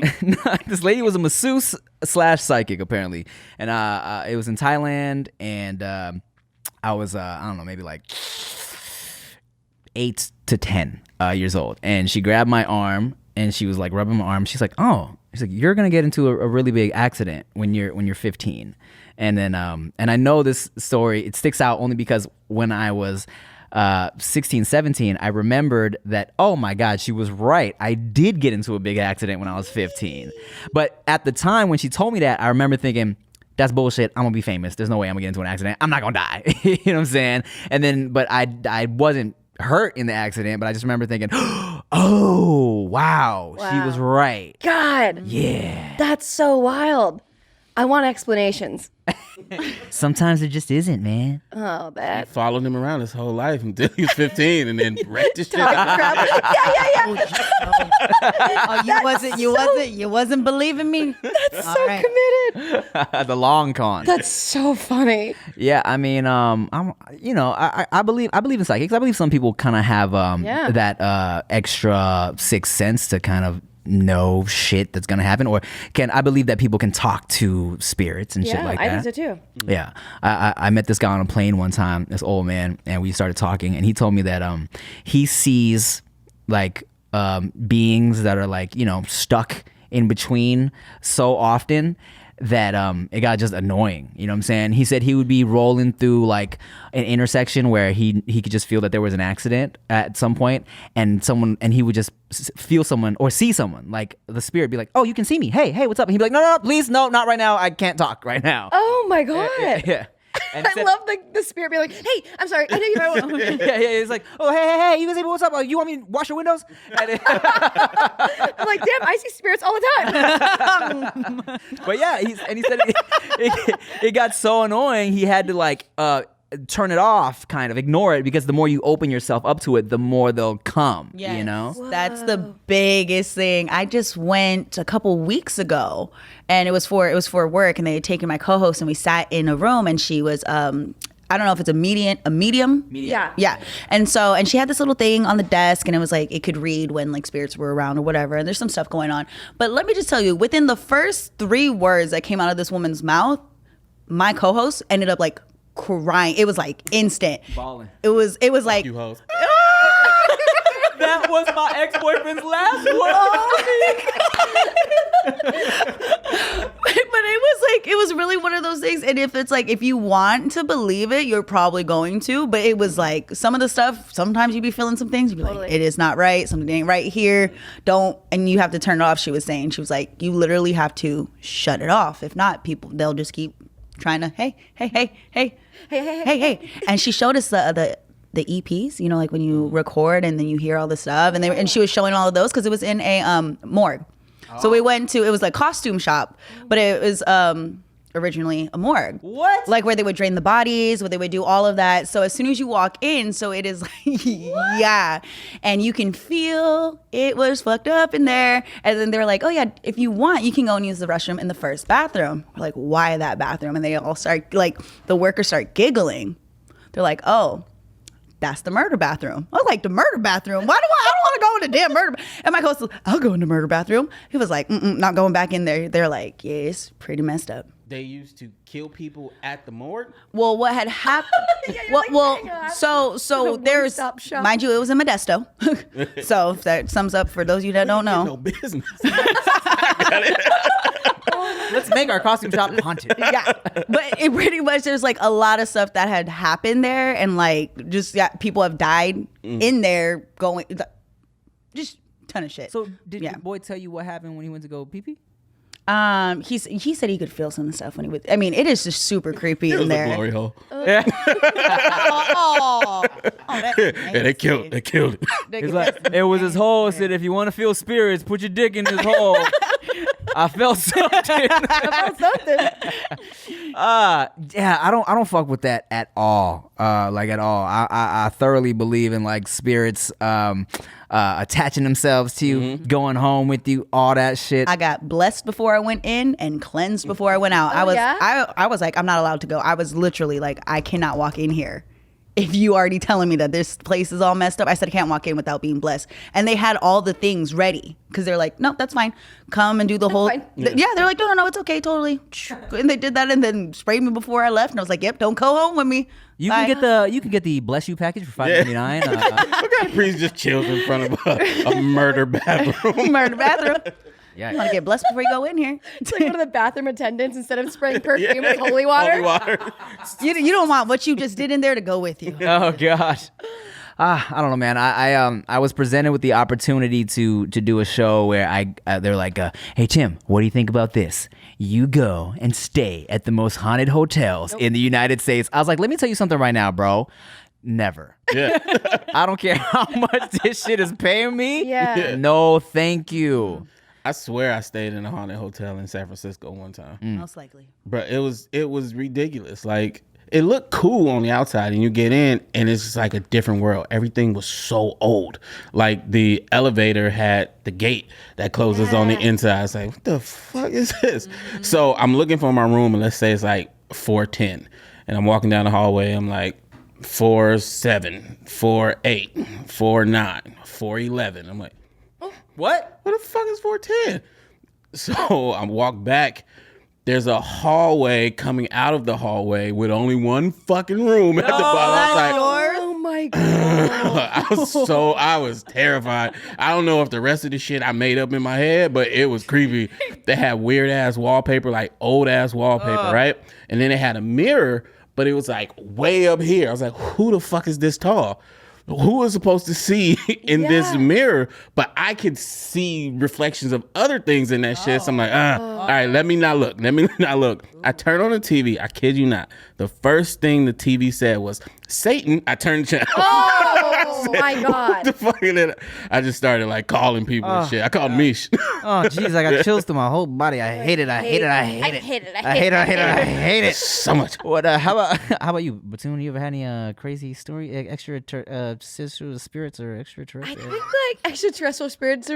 this lady was a masseuse slash psychic apparently, and it was in Thailand, and I was I don't know, maybe like 8 to 10 years old, and she grabbed my arm and she was like rubbing my arm. She's like, you're gonna get into a really big accident when you're 15. And then and I know this story, it sticks out only because when I was 16, 17, I remembered that, oh my God, she was right. I did get into a big accident when I was 15. But at the time when she told me that, I remember thinking, that's bullshit. I'm gonna be famous. There's no way I'm gonna get into an accident. I'm not gonna die. You know what I'm saying? And then, but I wasn't hurt in the accident, but I just remember thinking, oh, wow, she was right. God. Yeah. That's so wild. I want explanations. Sometimes it just isn't, man. Oh, that. Followed him around his whole life until he was 15 and then wrecked his shit. Yeah. Oh, you wasn't believing me. That's so committed. The long con. That's so funny. Yeah, I mean, I believe in psychics. I believe some people kind of have that extra sixth sense to kind of know shit that's gonna happen, or I believe that people can talk to spirits and shit like that. I think so too. Yeah, I met this guy on a plane one time, this old man, and we started talking, and he told me that he sees like beings that are like, stuck in between so often that it got just annoying. You know what I'm saying? He said he would be rolling through like an intersection where he could just feel that there was an accident at some point, and he would just feel someone or see someone, like the spirit be like, oh, you can see me, hey, what's up? And he'd be like, no, please, no, not right now, I can't talk right now. Oh my God. Yeah. And I love the spirit being like, hey, I'm sorry, I know you very well. yeah, it's like, oh, hey, you guys, what's up? You want me to wash your windows? I'm like, damn, I see spirits all the time. But yeah, he said it got so annoying, he had to like turn it off, kind of ignore it, because the more you open yourself up to it, the more they'll come. Yes. You know? Whoa. That's the biggest thing. I just went a couple weeks ago, and it was for work, and they had taken my co-host, and we sat in a room, and she was I don't know if it's a medium. Yeah. And she had this little thing on the desk, and it was like it could read when like spirits were around or whatever. And there's some stuff going on. But let me just tell you, within the first 3 words that came out of this woman's mouth, my co-host ended up like crying. It was like instant. Balling. It was like You host. That was my ex-boyfriend's last But it was really one of those things. And if it's like, if you want to believe it, you're probably going to. But it was like some of the stuff, sometimes you'd be feeling some things. You'd be like, it is not right. Something ain't right here. Don't. And you have to turn it off, she was saying. She was like, you literally have to shut it off. If not, they'll just keep trying to, hey. And she showed us the EPs, you know, like when you record and then you hear all the stuff. And she was showing all of those because it was in a morgue. So we went to, it was like costume shop, but it was originally a morgue. What? Like where they would drain the bodies, where they would do all of that. So as soon as you walk in, so it is like, yeah. And you can feel it was fucked up in there. And then they're like, oh yeah, if you want, you can go and use the restroom in the first bathroom. We're like, why that bathroom? And they all start, like, the workers start giggling. They're like, oh, that's the murder bathroom. I was like, the murder bathroom? Why do I don't want to go in the damn murder. And my co-host was, I'll go in the murder bathroom. He was like, not going back in there. They're like, yeah, it's pretty messed up. They used to kill people at the morgue. Well, what had happened? So there's, mind you, it was in Modesto. So if that sums up for those of you that don't know. No business. Let's make our costume shop haunted. Yeah, but it pretty much, there's like a lot of stuff that had happened there, and like just people have died in there going, just ton of shit. So did your boy tell you what happened when he went to go pee pee? He said he could feel some stuff when he was. I mean, it is just super creepy It in was there. a glory hole. They killed it. He's like, it was his hole. Said, if you want to feel spirits, put your dick in his hole. I felt something. Yeah, I don't fuck with that at all. Like at all. I thoroughly believe in like spirits attaching themselves to you, going home with you, all that shit. I got blessed before I went in and cleansed before I went out. I was like, I'm not allowed to go. I was literally like, I cannot walk in here. If you already telling me that this place is all messed up, I said I can't walk in without being blessed. And they had all the things ready because they're like, no, that's fine. Come and do the whole. They're like, no, it's okay, totally. And they did that and then sprayed me before I left. And I was like, yep, don't go home with me. You Bye. can get the bless you package for $5.99. What kind of priest just chills in front of a murder bathroom? Murder bathroom. Yeah, You want to get blessed before you go in here. It's like one of the bathroom attendants, instead of spraying perfume with holy water. Holy water. You don't want what you just did in there to go with you. Oh gosh. I don't know, man. I was presented with the opportunity to do a show where they're like, hey Tim, what do you think about this? You go and stay at the most haunted hotels in the United States. I was like, let me tell you something right now, bro. Never. Yeah. I don't care how much this shit is paying me. Yeah. No, thank you. I swear I stayed in a haunted hotel in San Francisco one time. Most likely. But it was ridiculous. Like, it looked cool on the outside, and you get in and it's just like a different world. Everything was so old. Like, the elevator had the gate that closes on the inside. I was like, what the fuck is this? So I'm looking for my room, and let's say it's like 410, and I'm walking down the hallway. I'm like 4-7, 4-8, 4-9, 4-11. I'm like, What? what the fuck is 410? So I walk back. There's a hallway coming out of the hallway with only one fucking room at the bottom. I was like, Oh my god. I was terrified. I don't know if the rest of the shit I made up in my head, but it was creepy. They had weird ass wallpaper, like old ass wallpaper, right? And then they had a mirror, but it was like way up here. I was like, who the fuck is this tall? Who is supposed to see in this mirror? But I could see reflections of other things in that shit. So I'm like, all right, let me not look. I turn on the TV. I kid you not. The first thing the TV said was, Satan. I turned the channel. Oh my god. The fucking, I just started like calling people and shit. I called Mish. Oh, jeez, I got chills through my whole body. I hate it. I hate it. I hate it. I hate it. I hate it. I hate it So much. What? How about you, Batoon? You ever had any crazy story, spirits or I extraterrestrial? think like extraterrestrial spirits.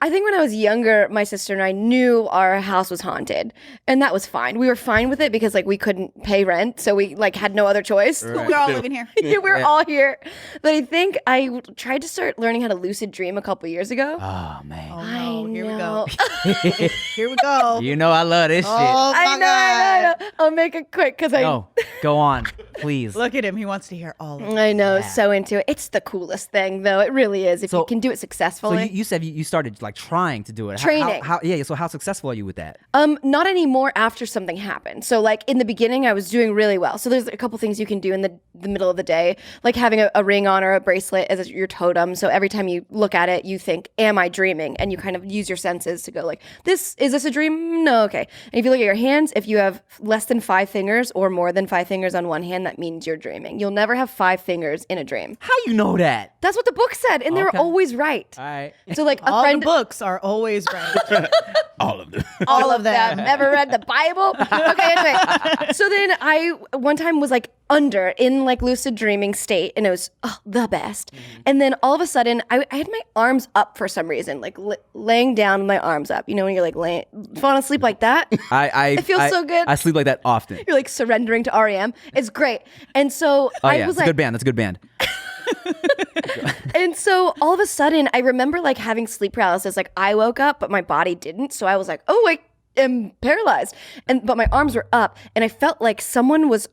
I think when I was younger, my sister and I knew our house was haunted, and that was fine. We were fine with it because like we couldn't pay rent, so we like had no other choice. We're all living here. Yeah, we're all here. But I think I tried to start learning how to lucid dream a couple years ago. Oh man, Oh, no. Here we know. go. Here we go. you know I love this Oh, I my know, I know. I'll make it quick because shit. No, go on, please. Look at him. He wants to hear all of it. I know, so into it. It's the coolest thing, though. It really is. If So- you can do it So successfully. you said you started like trying to do it. Training. So how successful are you with that? Not anymore after something happened. So like in the beginning, I was doing really well. So there's a couple things you can do in the middle of the day, like having a ring on or a bracelet as your totem. So every time you look at it, you think, am I dreaming? And you kind of use your senses to go like, is this a dream? No, okay. And if you look at your hands, if you have less than 5 fingers or more than 5 fingers on one hand, that means you're dreaming. You'll never have 5 fingers in a dream. How you know that? That's what the book said, and they were Okay. always right. All right. So like a All friend the books are always right. All of them. all of them. Ever read the Bible? Okay, anyway. So then I one time was like under in like lucid dreaming state, and it was the best. And then all of a sudden, I had my arms up for some reason, like laying down with my arms up. You know when you're like falling asleep like that? It feels so good. I sleep like that often. You're like surrendering to REM. It's great. And so Oh I yeah, was it's a like, good band. That's a good band. and so all of a sudden, I remember like having sleep paralysis. Like I woke up, but my body didn't. So I was like, oh, I am paralyzed. But my arms were up, and I felt like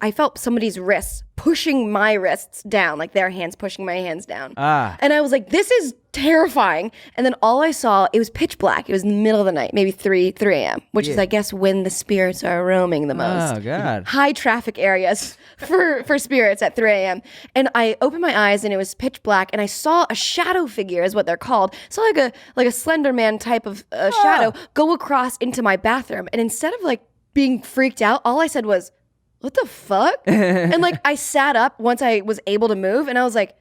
I felt somebody's wrists pushing my wrists down, like their hands pushing my hands down. And I was like, this is terrifying. And then all I saw, it was pitch black. It was in the middle of the night, maybe 3 a.m., which is, I guess, when the spirits are roaming the most. Oh god. High traffic areas for spirits at 3 a.m. And I opened my eyes, and it was pitch black, and I saw a shadow figure, is what they're called. So like a Slender Man type of shadow go across into my bathroom. And instead of like being freaked out, all I said was, what the fuck? And like I sat up once I was able to move, and I was like,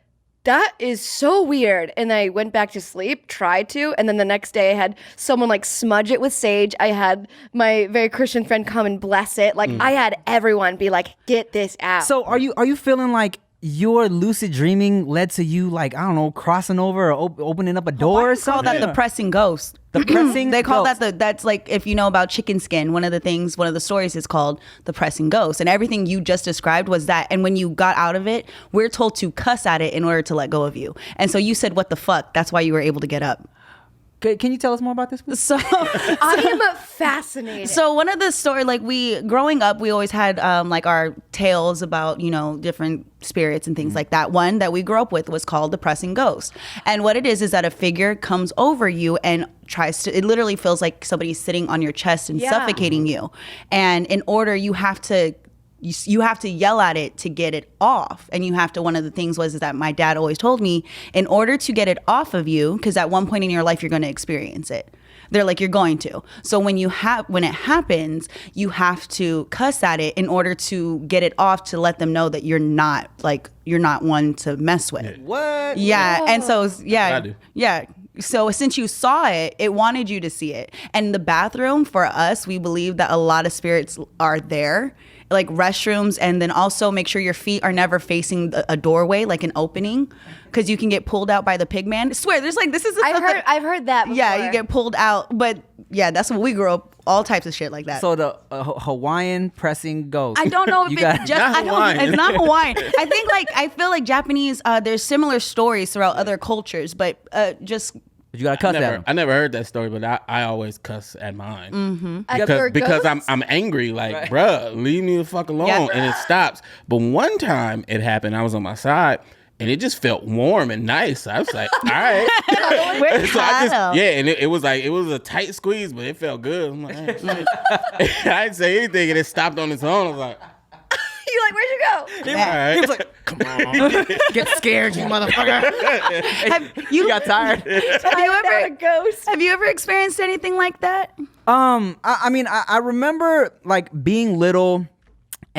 that is so weird. And I went back to sleep, tried to, and then the next day I had someone like smudge it with sage. I had my very Christian friend come and bless it. Like I had everyone be like, get this out. So are you feeling like your lucid dreaming led to you, like, I don't know, crossing over or opening up a door or Call something? that the pressing ghost. The pressing They call ghost. that's like, if you know about chicken skin, one of the stories is called the pressing ghost. And everything you just described was that. And when you got out of it, we're told to cuss at it in order to let go of you. And so you said, what the fuck? That's why you were able to get up. Can you tell us more about this, please? So I am fascinated. So one of the story, like growing up, we always had like our tales about, different spirits and things like that. One that we grew up with was called the pressing ghost. And what it is that a figure comes over you and it literally feels like somebody's sitting on your chest and suffocating you. And in order, you have to yell at it to get it off. And one of the things was that my dad always told me, in order to get it off of you, because at one point in your life, you're going to experience it. They're like, you're going to. So when it happens, you have to cuss at it in order to get it off, to let them know that you're not one to mess with. What? Yeah. And so, I do. yeah. So since you saw it, it wanted you to see it. And the bathroom, for us, we believe that a lot of spirits are there, like restrooms, and then also make sure your feet are never facing a doorway, like an opening, because you can get pulled out by the pig man. I swear, there's like, this is I've heard that before. Yeah, you get pulled out. But yeah, that's what we grew up, all types of shit like that. So the Hawaiian pressing ghost. I don't know if it's Not Hawaiian. it's not Hawaiian. I feel like Japanese, there's similar stories throughout other cultures, but just But you gotta cuss at him. I never heard that story, but I always cuss at mine. At your Because ghosts? I'm angry, like, bruh, leave me the fuck alone. Yeah. And it stops. But one time it happened, I was on my side, and it just felt warm and nice. I was like, all right. we're So I just, cuddle. and it was like, it was a tight squeeze, but it felt good. I'm like, shit. I didn't say anything, and it stopped on its own. I was like, You're like, where'd you go? all right. He was like, "Come on, get scared, you motherfucker." You got tired. Have you ever experienced anything like that? I mean, I remember like being little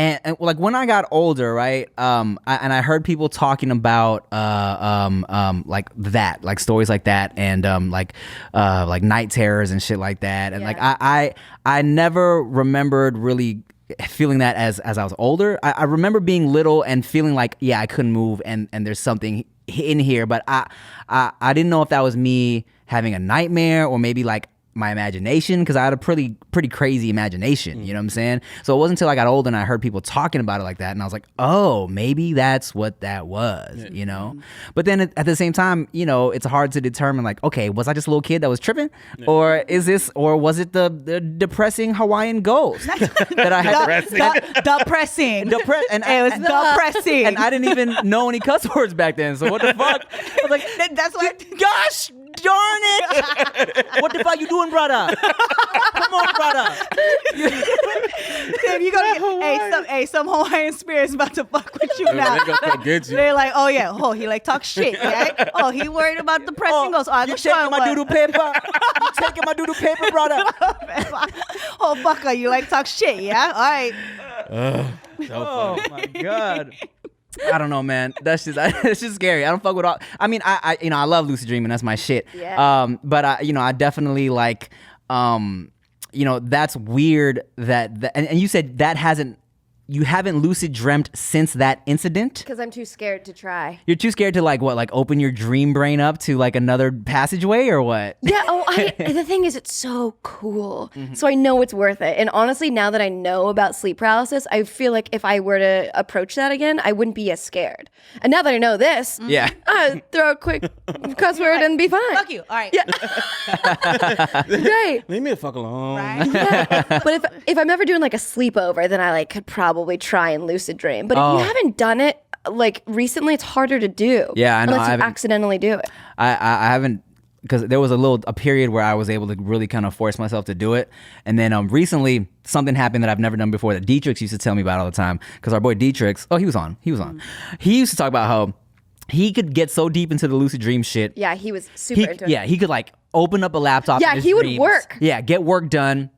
And like when I got older, right? I heard people talking about like that, like stories like that, and like night terrors and shit like that. And like I never remembered really feeling that as I was older. I remember being little and feeling like I couldn't move and there's something in here, but I didn't know if that was me having a nightmare or maybe like my imagination, because I had a pretty crazy imagination, you know what I'm saying? So it wasn't until I got older and I heard people talking about it like that, and I was like, oh, maybe that's what that was, you know? But then at the same time, you know, it's hard to determine, like, okay, was I just a little kid that was tripping? Or was it the depressing Hawaiian ghost that I had? Depressing. And It was depressing. And I didn't even know any cuss words back then, so what the fuck? I was like, That's why. gosh darn it! What the fuck you doing, brother? Come on, brother. Damn, you gonna get some Hawaiian spirits about to fuck with you now. They gonna come get you. They're like, oh yeah, he like talk shit, right? Oh, he worried about the pressing goes. Oh, You taking my doodle paper? You taking my doodle paper, brother? Oh, fucker, you like talk shit, yeah? All right. Oh my god. I don't know, man. That's just it's just scary. I don't fuck with all. I mean, I you know, I love lucid dreaming. That's my shit. Yeah. But I definitely like you know, that's weird that and you said that you haven't lucid dreamt since that incident? Because I'm too scared to try. You're too scared to like open your dream brain up to like another passageway or what? Yeah. The thing is, it's so cool. So I know it's worth it. And honestly, now that I know about sleep paralysis, I feel like if I were to approach that again, I wouldn't be as scared. And now that I know this, I'd throw a quick cuss word and be fine. Fuck you. All right. Yeah. Right. Leave me the fuck alone. Right. Yeah. But if I'm ever doing like a sleepover, then I like could probably try and lucid dream. But if you haven't done it like recently, it's harder to do. Yeah, I know. Unless you accidentally do it. I haven't, because there was a period where I was able to really kind of force myself to do it, and then recently something happened that I've never done before that Dietrich used to tell me about all the time. Because our boy Dietrich, he was on. He used to talk about how he could get so deep into the lucid dream shit. Yeah, he was super into it. Yeah, he could like open up a laptop. Yeah, in his he would dreams. work. Yeah, get work done,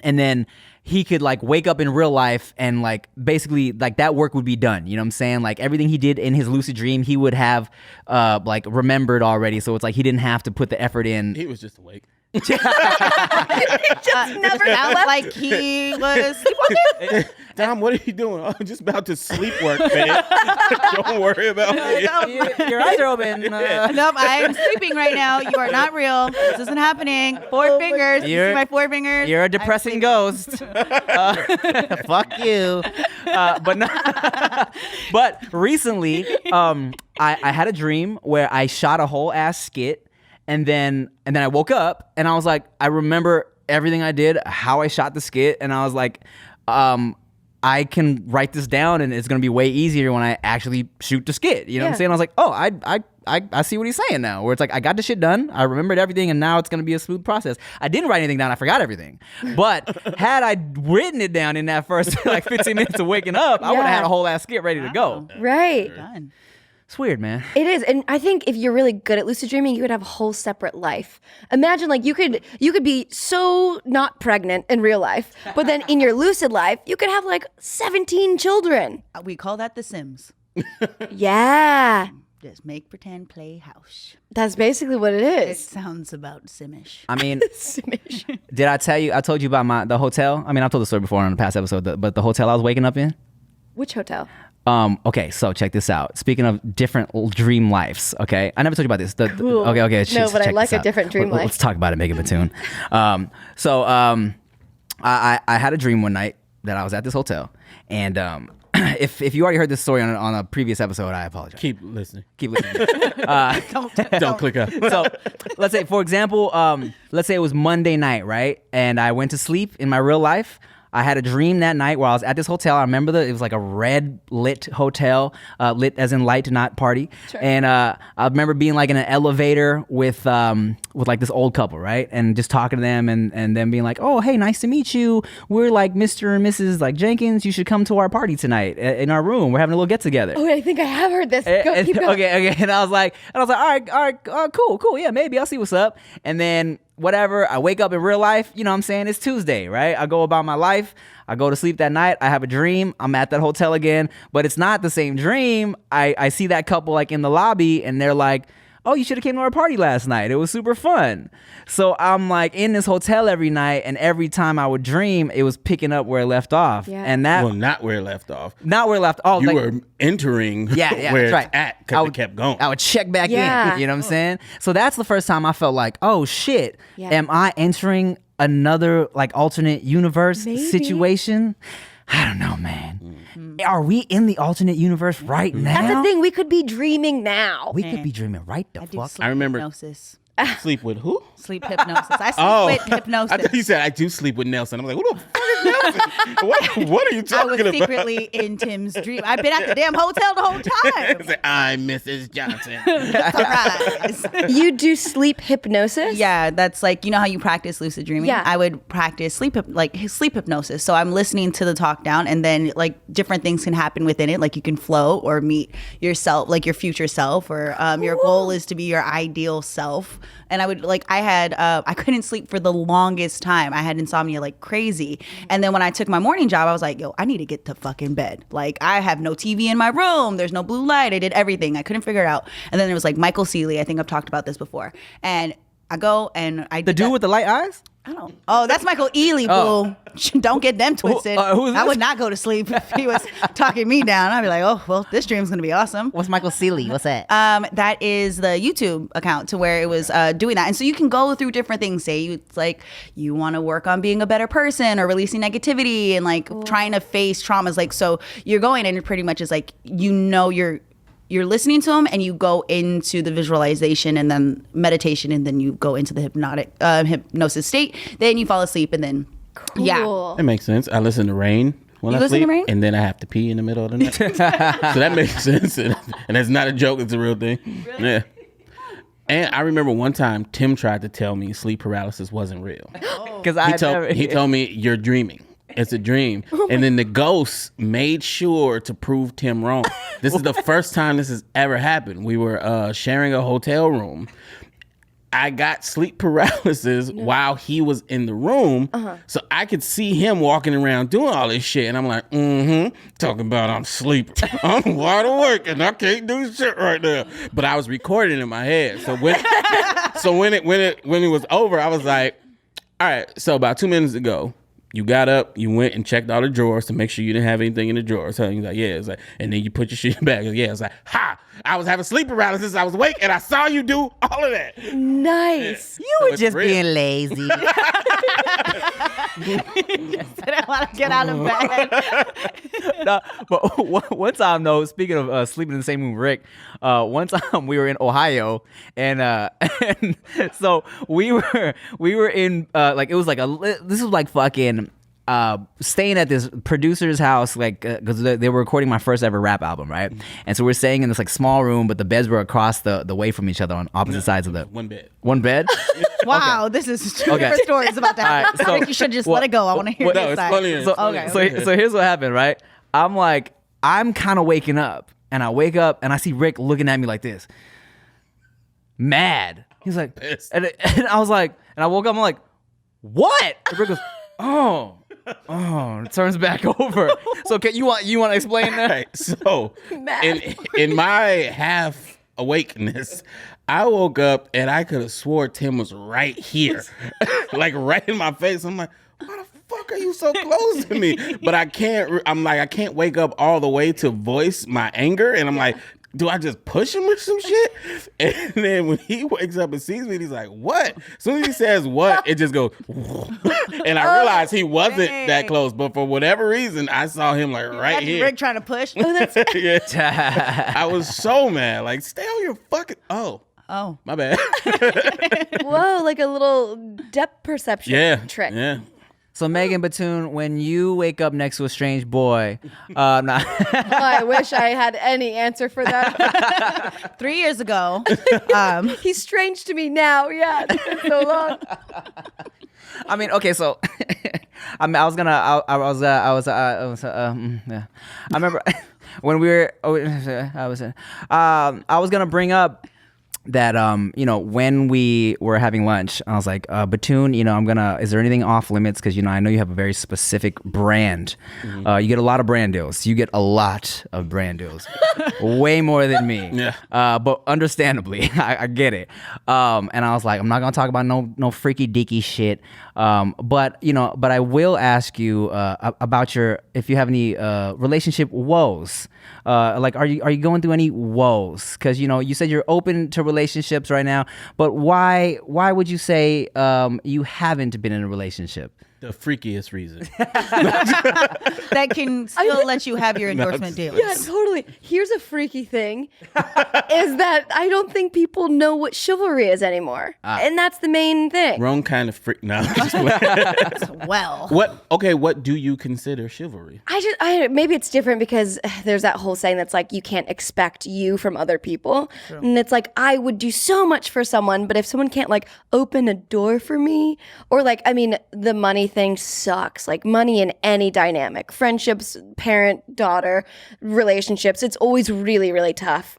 and then he could like wake up in real life and like basically like that work would be done. You know what I'm saying? Like everything he did in his lucid dream, he would have like remembered already. So it's like he didn't have to put the effort in. He was just awake. Just never Sounds slept. like he was sleepwalking. Dom, what are you doing? Oh, I'm just about to sleep work, man. Don't worry about me. Your eyes are open. Nope, I am sleeping right now. You are not real. This isn't happening. 4 fingers. You see my 4 fingers. You're a depressing ghost. Fuck you. But recently, I had a dream where I shot a whole ass skit, and then I woke up and I was like, I remember everything I did, how I shot the skit, and I was like, I can write this down and it's gonna be way easier when I actually shoot the skit. You know what I'm saying? I was like, oh, I see what he's saying now. Where it's like I got the shit done, I remembered everything, and now it's gonna be a smooth process. I didn't write anything down, I forgot everything. But had I written it down in that first like 15 minutes of waking up, I would have had a whole ass skit ready to go. Right. Done. It's weird, man. It is, and I think if you're really good at lucid dreaming, you could have a whole separate life. Imagine like you could be so not pregnant in real life, but then in your lucid life, you could have like 17 children. We call that The Sims. Yeah, Just make pretend, play house. that's basically what it It is. sounds about Simish. I mean, did I tell you? I told you about the hotel. I mean, I've told the story before on the past episode, but the hotel I was waking up in. Which hotel? Okay, so check this out. Speaking of different dream lives, okay? I never told you about this. Cool. Okay. No, but I check like this a out. different dream life. Let's talk about it, Megan Batoon. I had a dream one night that I was at this hotel, and if you already heard this story on a previous episode, I apologize. Keep listening. Keep listening. Don't click up. So let's say, for example, let's say it was Monday night, right? And I went to sleep in my real life. I had a dream that night while I was at this hotel. I remember it was like a red lit hotel, lit as in light, not party. Sure. And I remember being like in an elevator with like this old couple, right? And just talking to them and them being like, oh, hey, nice to meet you. We're like Mr. and Mrs. like Jenkins. You should come to our party tonight in our room. We're having a little get together. Oh, I think I have heard this. Keep going. Okay. And I was like, all right, cool. Yeah, maybe I'll see what's up. And then whatever. I wake up in real life, you know what I'm saying? It's Tuesday, right? I go about my life. I go to sleep that night. I have a dream. I'm at that hotel again, but it's not the same dream. I see that couple like in the lobby and they're like, oh, you should have came to our party last night. It was super fun. So I'm like in this hotel every night, and every time I would dream, it was picking up where it left off. Yeah. And that, Well, not where it left off. not where it left off. You like, were entering yeah, where that's right. it's at because it kept going. I would check back Yeah. in. You know what I'm saying? So that's the first time I felt like, oh shit, Yeah. am I entering another like alternate universe Maybe. situation? I don't know, man. Are we in the alternate universe right now? That's the thing. We could be dreaming now. We could be dreaming right the I do fuck. sleep I remember- hypnosis. Sleep with who? Sleep hypnosis. I sleep Oh, with I hypnosis. thought you said I do sleep with Nelson. I'm like, who the fuck is Nelson? what are you I talking was about? secretly in Tim's dream. I've been at the damn hotel the whole time. Say, I'm Mrs. Johnson. Surprise. You do sleep hypnosis? Yeah, that's like, you know how you practice lucid dreaming? Yeah. I would practice sleep hypnosis. So I'm listening to the talk down, and then like different things can happen within it. Like you can float or meet yourself, like your future self, or your goal is to be your ideal self. And I would like, I couldn't sleep for the longest time. I had insomnia like crazy. And then when I took my morning job, I was like, yo, I need to get to fucking bed. Like I have no TV in my room. There's no blue light. I did everything. I couldn't figure it out. And then there was like Michael Seeley. I think I've talked about this before. And I go and I The dude with the light eyes? I don't. Oh, that's Michael Ealy, boo. Oh. Don't get them twisted. who is I this? would not go to sleep if he was talking me down. I'd be like, oh, well, this dream's gonna be awesome. What's Michael Seeley? What's that? That is the YouTube account to where it was doing that. And so you can go through different things. Say it's like you want to work on being a better person or releasing negativity and like trying to face traumas. Like, so you're going and it pretty much is like, you know, you're listening to them and you go into the visualization and then meditation and then you go into the hypnosis state. Then you fall asleep and then, yeah. Cool. That makes sense. I listen to Rain when You I listen to sleep, Rain? and then I have to pee in the middle of the night. So that makes sense, and that's not a joke. It's a real thing. Really? Yeah. And I remember one time Tim tried to tell me sleep paralysis wasn't real. Because He told me you're dreaming. It's a dream. And then the ghost made sure to prove Tim wrong. This is the first time this has ever happened. We were sharing a hotel room. I got sleep paralysis while he was in the room. So I could see him walking around doing all this shit. And I'm like, talking about I'm sleeping. I'm wide awake and I can't do shit right now. But I was recording in my head. So when it was over, I was like, all right, so about 2 minutes ago, you got up, you went and checked all the drawers to make sure you didn't have anything in the drawers. So he's like, yeah. It's like, and then you put your shit back. Yeah, it's like, ha! I was having sleep paralysis. I was awake, and I saw you do all of that. Nice. You were just being lazy. I don't want to get out of bed. No, but one time though, speaking of sleeping in the same room, Rick, one time we were in Ohio, and so we were in like it was like this was like fucking staying at this producer's house, like because they were recording my first ever rap album, right? And so we're staying in this like small room, but the beds were across the way from each other on opposite sides of the One bed. one bed. Wow, this is two Okay. different stories about that. All right, so- I think you should just let it go. I want to hear No, this it's side. funny. So, Okay. so here's what happened, right? I'm kind of waking up, and I wake up and I see Rick looking at me like this, mad. He's like, Pissed. and I was like, and I woke up, I'm like, what? And Rick goes, oh, it turns back over. So you want to explain that? Right. So in my half awakeness, I woke up and I could have swore Tim was right here, like right in my face. I'm like, why the fuck are you so close to me? But I can't wake up all the way to voice my anger. And I'm like, do I just push him or some shit? And then when he wakes up and sees me, he's like, what? As soon as he says what, it just goes, and I realized he wasn't that close. But for whatever reason, I saw him like right That's here. Rick trying to push. Yeah. I was so mad. Like, stay on your fucking. Oh, my bad. Whoa, like a little depth perception trick. Yeah. So Megan Batoon, when you wake up next to a strange boy, nah. I wish I had any answer for that. 3 years ago, He's strange to me now. Yeah, it's been so long. I mean, okay, so I remember when we were. I was gonna bring up that when we were having lunch, I was like, Batoon, is there anything off limits? Because I know you have a very specific brand. You get a lot of brand deals. Way more than me. Yeah. But understandably, I get it. And I was like, I'm not gonna talk about no freaky deaky shit. But I will ask you about if you have any relationship woes. Are you going through any woes? Because you said you're open to relationships right now, but why would you say you haven't been in a relationship? The freakiest reason. That can still let you have your endorsement deals. Yeah, totally. Here's a freaky thing is that I don't think people know what chivalry is anymore. And that's the main thing. Wrong kind of freak. No. Well. What do you consider chivalry? Maybe it's different because there's that whole saying that's like, you can't expect you from other people. True. And it's like, I would do so much for someone, but if someone can't like open a door for me, or the money thing sucks. Like money in any dynamic, friendships, parent, daughter, relationships, it's always really, really tough.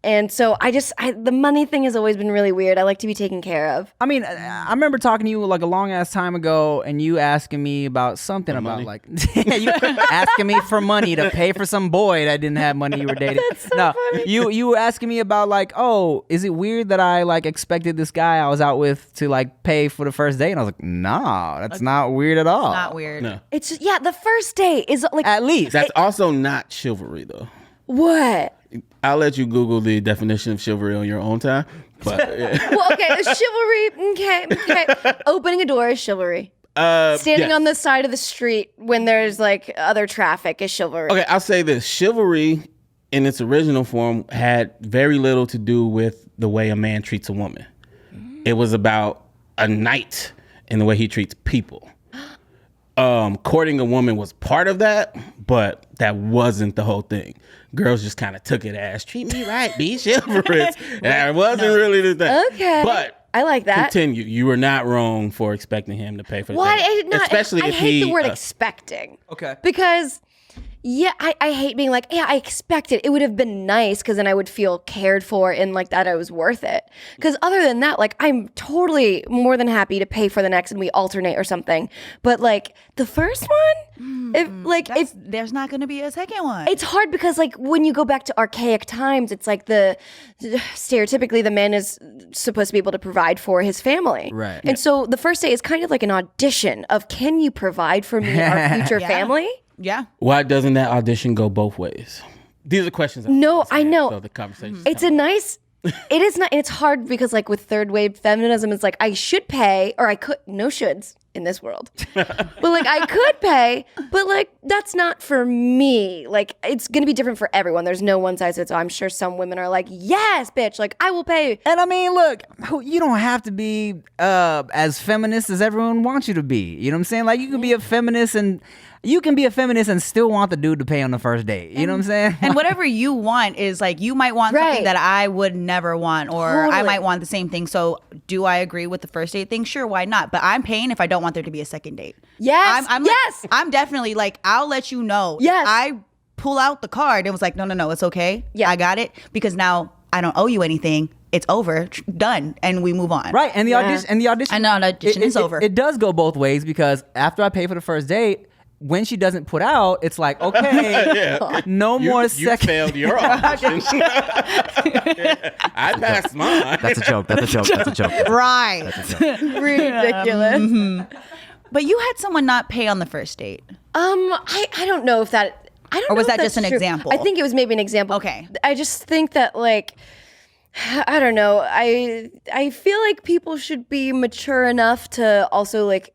And so the money thing has always been really weird. I like to be taken care of. I mean, I remember talking to you like a long ass time ago, and you asking me about something about money? like you asking me for money to pay for some boy that didn't have money you were dating. That's so funny. You were asking me about like, oh, is it weird that I like expected this guy I was out with to like pay for the first date? And I was like, nah, that's not weird at all. Not weird. No. It's just, the first date is like, At least. That's also not chivalry, though. what? I'll let you Google the definition of chivalry on your own time. But Well, okay, chivalry. Okay. Opening a door is chivalry. Standing on the side of the street when there's like other traffic is chivalry. Okay, I'll say this. Chivalry in its original form had very little to do with the way a man treats a woman. It was about a knight and the way he treats people. Courting a woman was part of that, but that wasn't the whole thing. Girls just kind of took it as, treat me right, be chivalrous. That wasn't really the thing. Okay. But I like that. continue. You were not wrong for expecting him to pay for the Why? thing. Especially I if hate he, the word expecting. Okay. Because, I hate being like, I expected. It would have been nice because then I would feel cared for and like that I was worth it. Because other than that, like I'm totally more than happy to pay for the next and we alternate or something. But like the first one, if there's not going to be a second one. it's hard because like when you go back to archaic times, it's like stereotypically the man is supposed to be able to provide for his family. Right. And so the first day is kind of like an audition of, can you provide for me, our future family? Yeah. Why doesn't that audition go both ways? These are questions. No, I know. So the conversation. It is not, and it's hard because like with third wave feminism, it's like I should pay, or I could, no shoulds in this world. But like I could pay, but like that's not for me. Like it's gonna be different for everyone. There's no one size fits all. I'm sure some women are like, yes, bitch, like I will pay. And I mean, look, you don't have to be as feminist as everyone wants you to be. You know what I'm saying? Like you can be a feminist and still want the dude to pay on the first date. You know what I'm saying? And whatever you want is like, you might want Right. something that I would never want, or I Totally. might want the same thing. So do I agree with the first date thing? Sure, why not? But I'm paying if I don't want there to be a second date. Yes, I'm yes. I'm definitely like, I'll let you know. Yes. I pull out the card and was like, no, it's okay. Yeah. I got it, because now I don't owe you anything. It's over, done, and we move on. Right, and the audition, I know, the audition is over. It does go both ways, because after I pay for the first date, when she doesn't put out, it's like, okay, no more You second. failed your audition. I passed mine. That's a joke. Right. Ridiculous. But you had someone not pay on the first date. I don't know if that. I don't. Or was know if that just that's an true. example? I think it was maybe an example. Okay. I just think that like, I don't know. I feel like people should be mature enough to also like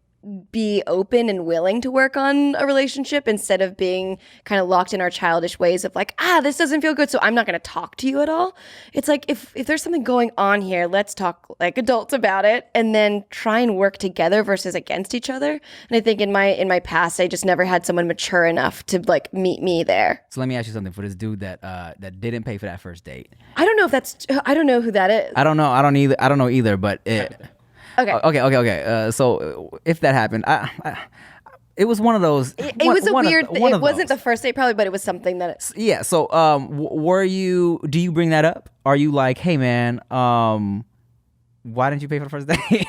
be open and willing to work on a relationship instead of being kind of locked in our childish ways of like, this doesn't feel good, so I'm not going to talk to you at all. It's like, if there's something going on here, let's talk like adults about it and then try and work together versus against each other. And I think in my past, I just never had someone mature enough to like meet me there. So let me ask you something. For this dude that didn't pay for that first date, I don't know who that is. I don't know either. But Okay. Okay. So if that happened, It was one of those. It was a weird. It wasn't the first date probably, but it was something that. Yeah. So, were you? Do you bring that up? Are you like, hey man, why didn't you pay for the first date?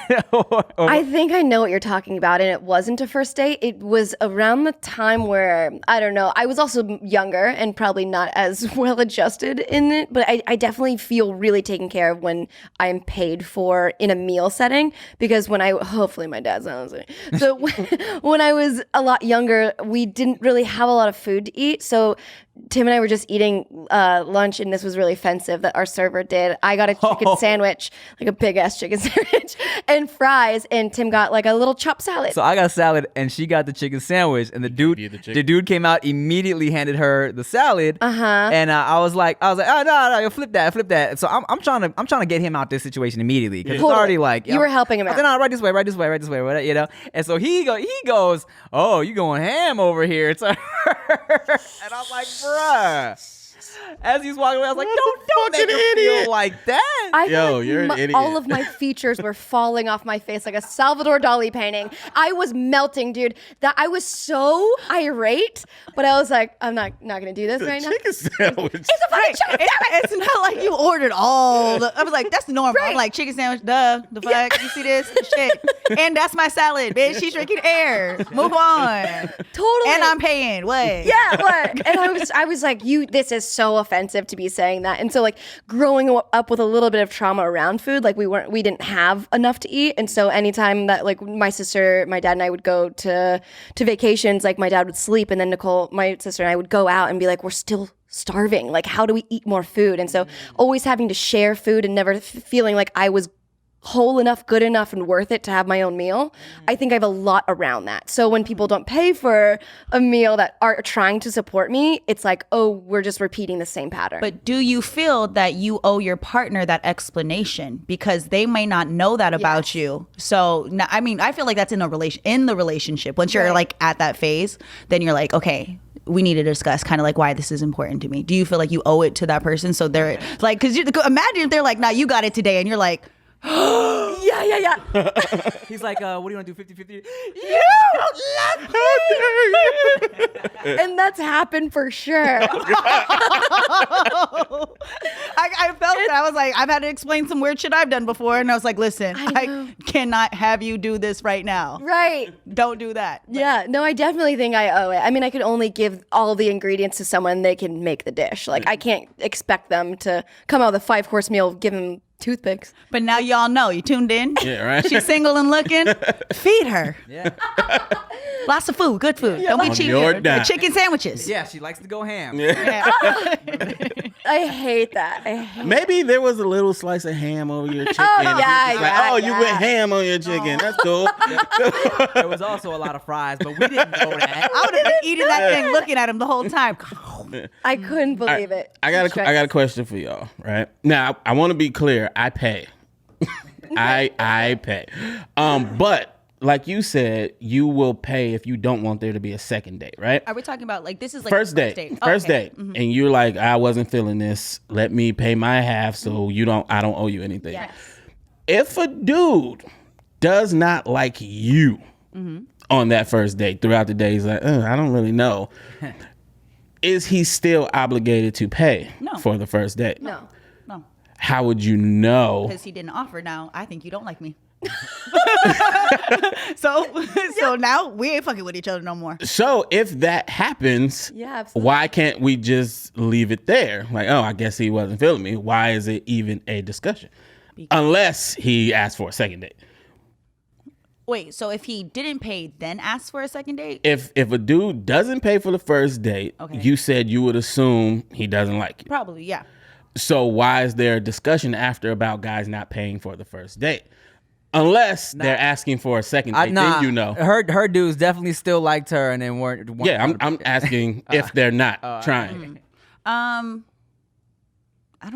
I think I know what you're talking about, and it wasn't a first date. It was around the time where, I don't know, I was also younger and probably not as well adjusted in it, but I definitely feel really taken care of when I'm paid for in a meal setting, because hopefully my dad's not listening. So when I was a lot younger, we didn't really have a lot of food to eat, so Tim and I were just eating lunch, and this was really offensive that our server did. I got a chicken sandwich, like a big ass chicken sandwich, and fries, and Tim got like a little chopped salad. So I got salad, and she got the chicken sandwich, and the dude came out, immediately handed her the salad. And I was like, oh no, flip that. So I'm trying to get him out this situation immediately, because it's already like you were helping him out. No, right this way, whatever, you know. And so he goes, oh, you going ham over here, to her. And I'm like, bruh. As he's walking away, I was like, don't make her feel like that. I feel like all of my features were falling off my face like a Salvador Dali painting. I was melting, dude. That I was so irate, but I was like, I'm not gonna do this right now. Chicken sandwich. It's a fucking chicken sandwich. It's not like you ordered I was like, that's the norm. I'm like, chicken sandwich, duh. The fuck? You see this? Shit. And that's my salad, bitch. She's drinking air. Move on. Totally. And I'm paying. What? Yeah, what? And I was like, this is so offensive to be saying that. And so like growing up with a little bit of trauma around food, like we didn't have enough to eat. And so anytime that like my sister, my dad and I would go to vacations, like my dad would sleep, and then Nicole, my sister, and I would go out and be like, we're still starving. Like, how do we eat more food? And so always having to share food and never feeling like I was whole enough, good enough, and worth it to have my own meal. I think I have a lot around that. So when people don't pay for a meal that are trying to support me, it's like, oh, we're just repeating the same pattern. But do you feel that you owe your partner that explanation, because they may not know that about you? So I mean, I feel like that's in the relationship. Once you're like at that phase, then you're like, okay, we need to discuss kind of like why this is important to me. Do you feel like you owe it to that person? So they're like, because imagine if they're like, nah, you got it today, and you're like, yeah. He's like, what do you want to do, 50-50? You love me! And that's happened for sure. I felt that. I was like, I've had to explain some weird shit I've done before, and I was like, listen, I cannot have you do this right now. Right. Don't do that. Yeah, no, I definitely think I owe it. I mean, I could only give all the ingredients to someone, they can make the dish. Like, I can't expect them to come out with a 5-course meal, give them toothpicks. But now y'all know. You tuned in? Yeah, right. She's single and looking. Feed her. Yeah. Lots of food. Good food. Don't be cheap. Chicken sandwiches. Yeah, she likes to go ham. Yeah. I hate that. Maybe there was a little slice of ham over your chicken. You went ham on your chicken. That's cool. There was also a lot of fries, but we didn't know that. I would have been eating that thing, looking at him the whole time. I couldn't believe it. I got a question for y'all. Right now, I want to be clear. I pay. I pay. But like you said, you will pay if you don't want there to be a second date, right? Are we talking about like this is like first date? First date, mm-hmm. And you're like, I wasn't feeling this. Let me pay my half, so I don't owe you anything. Yes. If a dude does not like you on that first date throughout the day, he's like, I don't really know. Is he still obligated to pay for the first date? No. How would you know? Because he didn't offer. Now I think you don't like me. So now we ain't fucking with each other no more. So if that happens, why can't we just leave it there? Like, oh, I guess he wasn't feeling me. Why is it even a discussion? Unless he asked for a second date. Wait, so if he didn't pay, then ask for a second date? If a dude doesn't pay for the first date, you said you would assume he doesn't like you. Probably, yeah. So why is there a discussion after about guys not paying for the first date? Unless they're asking for a second date, then you know. Her dudes definitely still liked her and then weren't. Yeah, I'm asking if they're not trying. I'm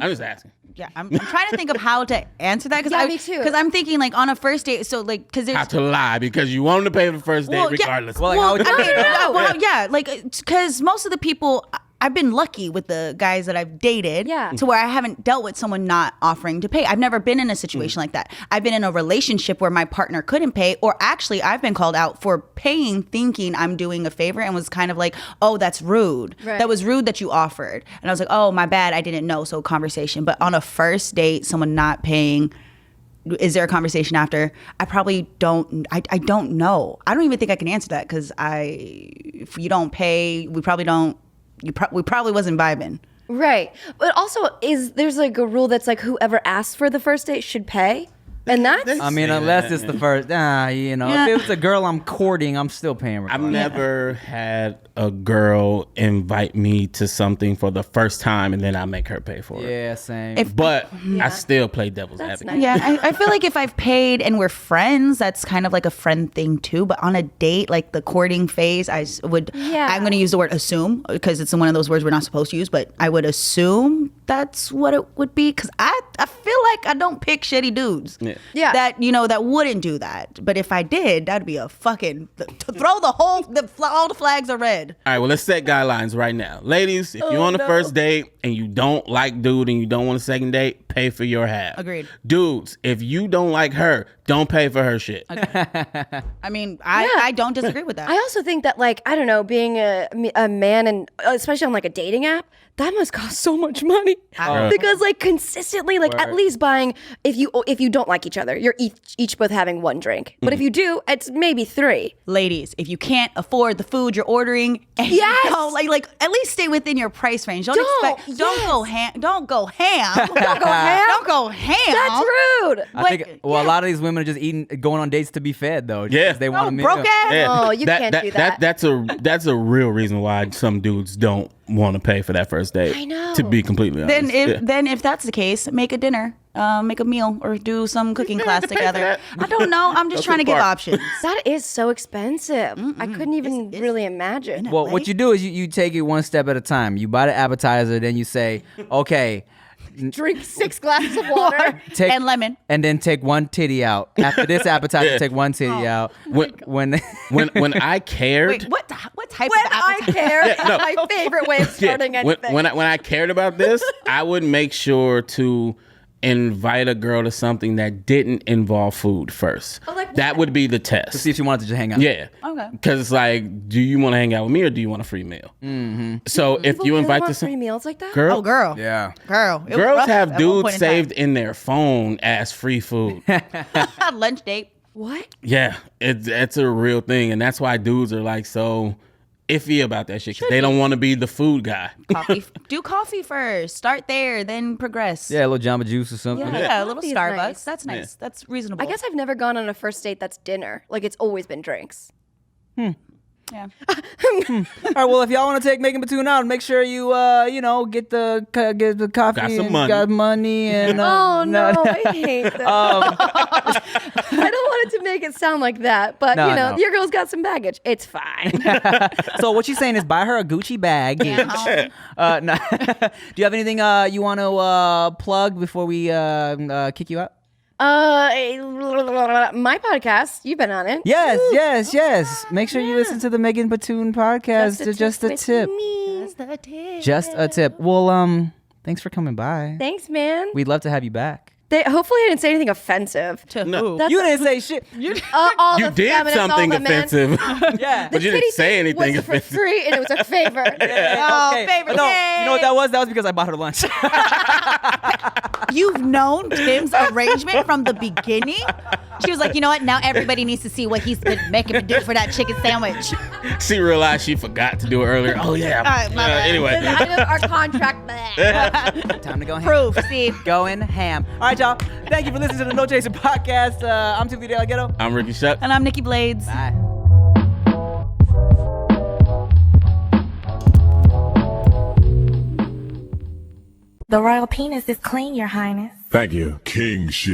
just asking. Yeah, I'm trying to think of how to answer that me too. Because I'm thinking like on a first date, so like because there's how to lie because you want him to pay for the first date regardless. Well, like, because most of the people I've been lucky with the guys that I've dated Yeah. to where I haven't dealt with someone not offering to pay. I've never been in a situation like that. I've been in a relationship where my partner couldn't pay, or actually I've been called out for paying thinking I'm doing a favor and was kind of like, oh, that's rude. Right. That was rude that you offered. And I was like, oh, my bad. I didn't know. So conversation. But on a first date, someone not paying, is there a conversation after? I probably don't. I don't know. I don't even think I can answer that because if you don't pay, we probably don't. We probably wasn't vibing. Right. But also, there's like a rule that's like whoever asks for the first date should pay? And that's... I mean, unless it's the first, if it was a girl I'm courting, I'm still paying her. I've never had a girl invite me to something for the first time and then I make her pay for it. Yeah, same. But I still play devil's advocate. nice. Yeah, I feel like if I've paid and we're friends, that's kind of like a friend thing too. But on a date, like the courting phase, I'm going to use the word assume because it's one of those words we're not supposed to use, but I would assume that's what it would be because I feel like I don't pick shitty dudes. Yeah. That wouldn't do that. But if I did, that'd be a fucking to throw all the flags are red. All right, well, let's set guidelines right now. Ladies, if you're on the first date and you don't like dude and you don't want a second date, pay for your half. Agreed. Dudes, if you don't like her, don't pay for her shit. I mean, I don't disagree with that. I also think that, like, I don't know, being a man and especially on like a dating app, that must cost so much money because like consistently, like at least buying, if you don't like each other, you're each both having one drink. But if you do, it's maybe 3. Ladies, if you can't afford the food you're ordering, and you don't, like at least stay within your price range. Don't go ham. Don't go ham. That's rude. I think a lot of these women are just going on dates to be fed though. Just they want to broke ass. Yeah. Oh, you can't do that. That's a real reason why some dudes don't want to pay for that first date. I know. To be completely honest. Then if that's the case, make a dinner, make a meal, or do some cooking class together. I don't know. I'm just trying to give options. That is so expensive. I couldn't even really imagine. Well, what you do is you take it one step at a time. You buy the appetizer, then you say, okay. Drink 6 glasses of water and lemon, and then take one titty out. After this appetizer, take one titty out. When I cared, wait, what type when of appetizer? I care, my favorite way of starting anything. When I cared about this, I would make sure to invite a girl to something that didn't involve food first. Oh, like that would be the test. To see if she wanted to just hang out. Yeah. Okay. Because it's like, do you want to hang out with me or do you want a free meal? Mm-hmm. So if People you really invite want to some free meals like that? Oh, girl. Yeah. Girl. It was girls rough have at one dudes point in saved in their phone as free food. time. Lunch date. What? Yeah, it's a real thing, and that's why dudes are like so iffy about that shit because they don't want to be the food guy. Do coffee first. Start there, then progress. Yeah, a little Jamba Juice or something. Yeah, a little Coffee is Starbucks. nice. That's nice. Yeah. That's reasonable. I guess I've never gone on a first date that's dinner. Like, it's always been drinks. Yeah. All right, well, if y'all want to take Megan Batoon out, make sure you get the coffee Got some and money. got money and Oh, no, I hate that. I don't want it to make it sound like that, but, No. your girl's got some baggage. It's fine. So what she's saying is buy her a Gucci bag. No. Do you have anything you want to plug before we kick you out? My podcast, you've been on it. Yes. Make sure you listen to the Megan Batoon podcast. Just a tip. Just a tip. Well, thanks for coming by. Thanks, man. We'd love to have you back. Hopefully I didn't say anything offensive. To who? That's You didn't say shit. all You the did feminists, all something the men. offensive, Yeah. but you didn't say anything was for offensive. free and it was a favor. Okay. favorite No, game. you know what that was? That was because I bought her lunch. You've known Tim's arrangement from the beginning? She was like, you know what? Now everybody needs to see what he's been making me do for that chicken sandwich. She realized she forgot to do it earlier. Oh yeah. my bad. Anyway. I know our contract. Time to go ham. Proof, see. Going ham. All right, y'all. Thank you for listening to the No Chaser podcast. I'm Timothy De La Ghetto. I'm Ricky Shuck. And I'm Nikki Blades. Bye. The royal penis is clean, Your Highness. Thank you. King shit.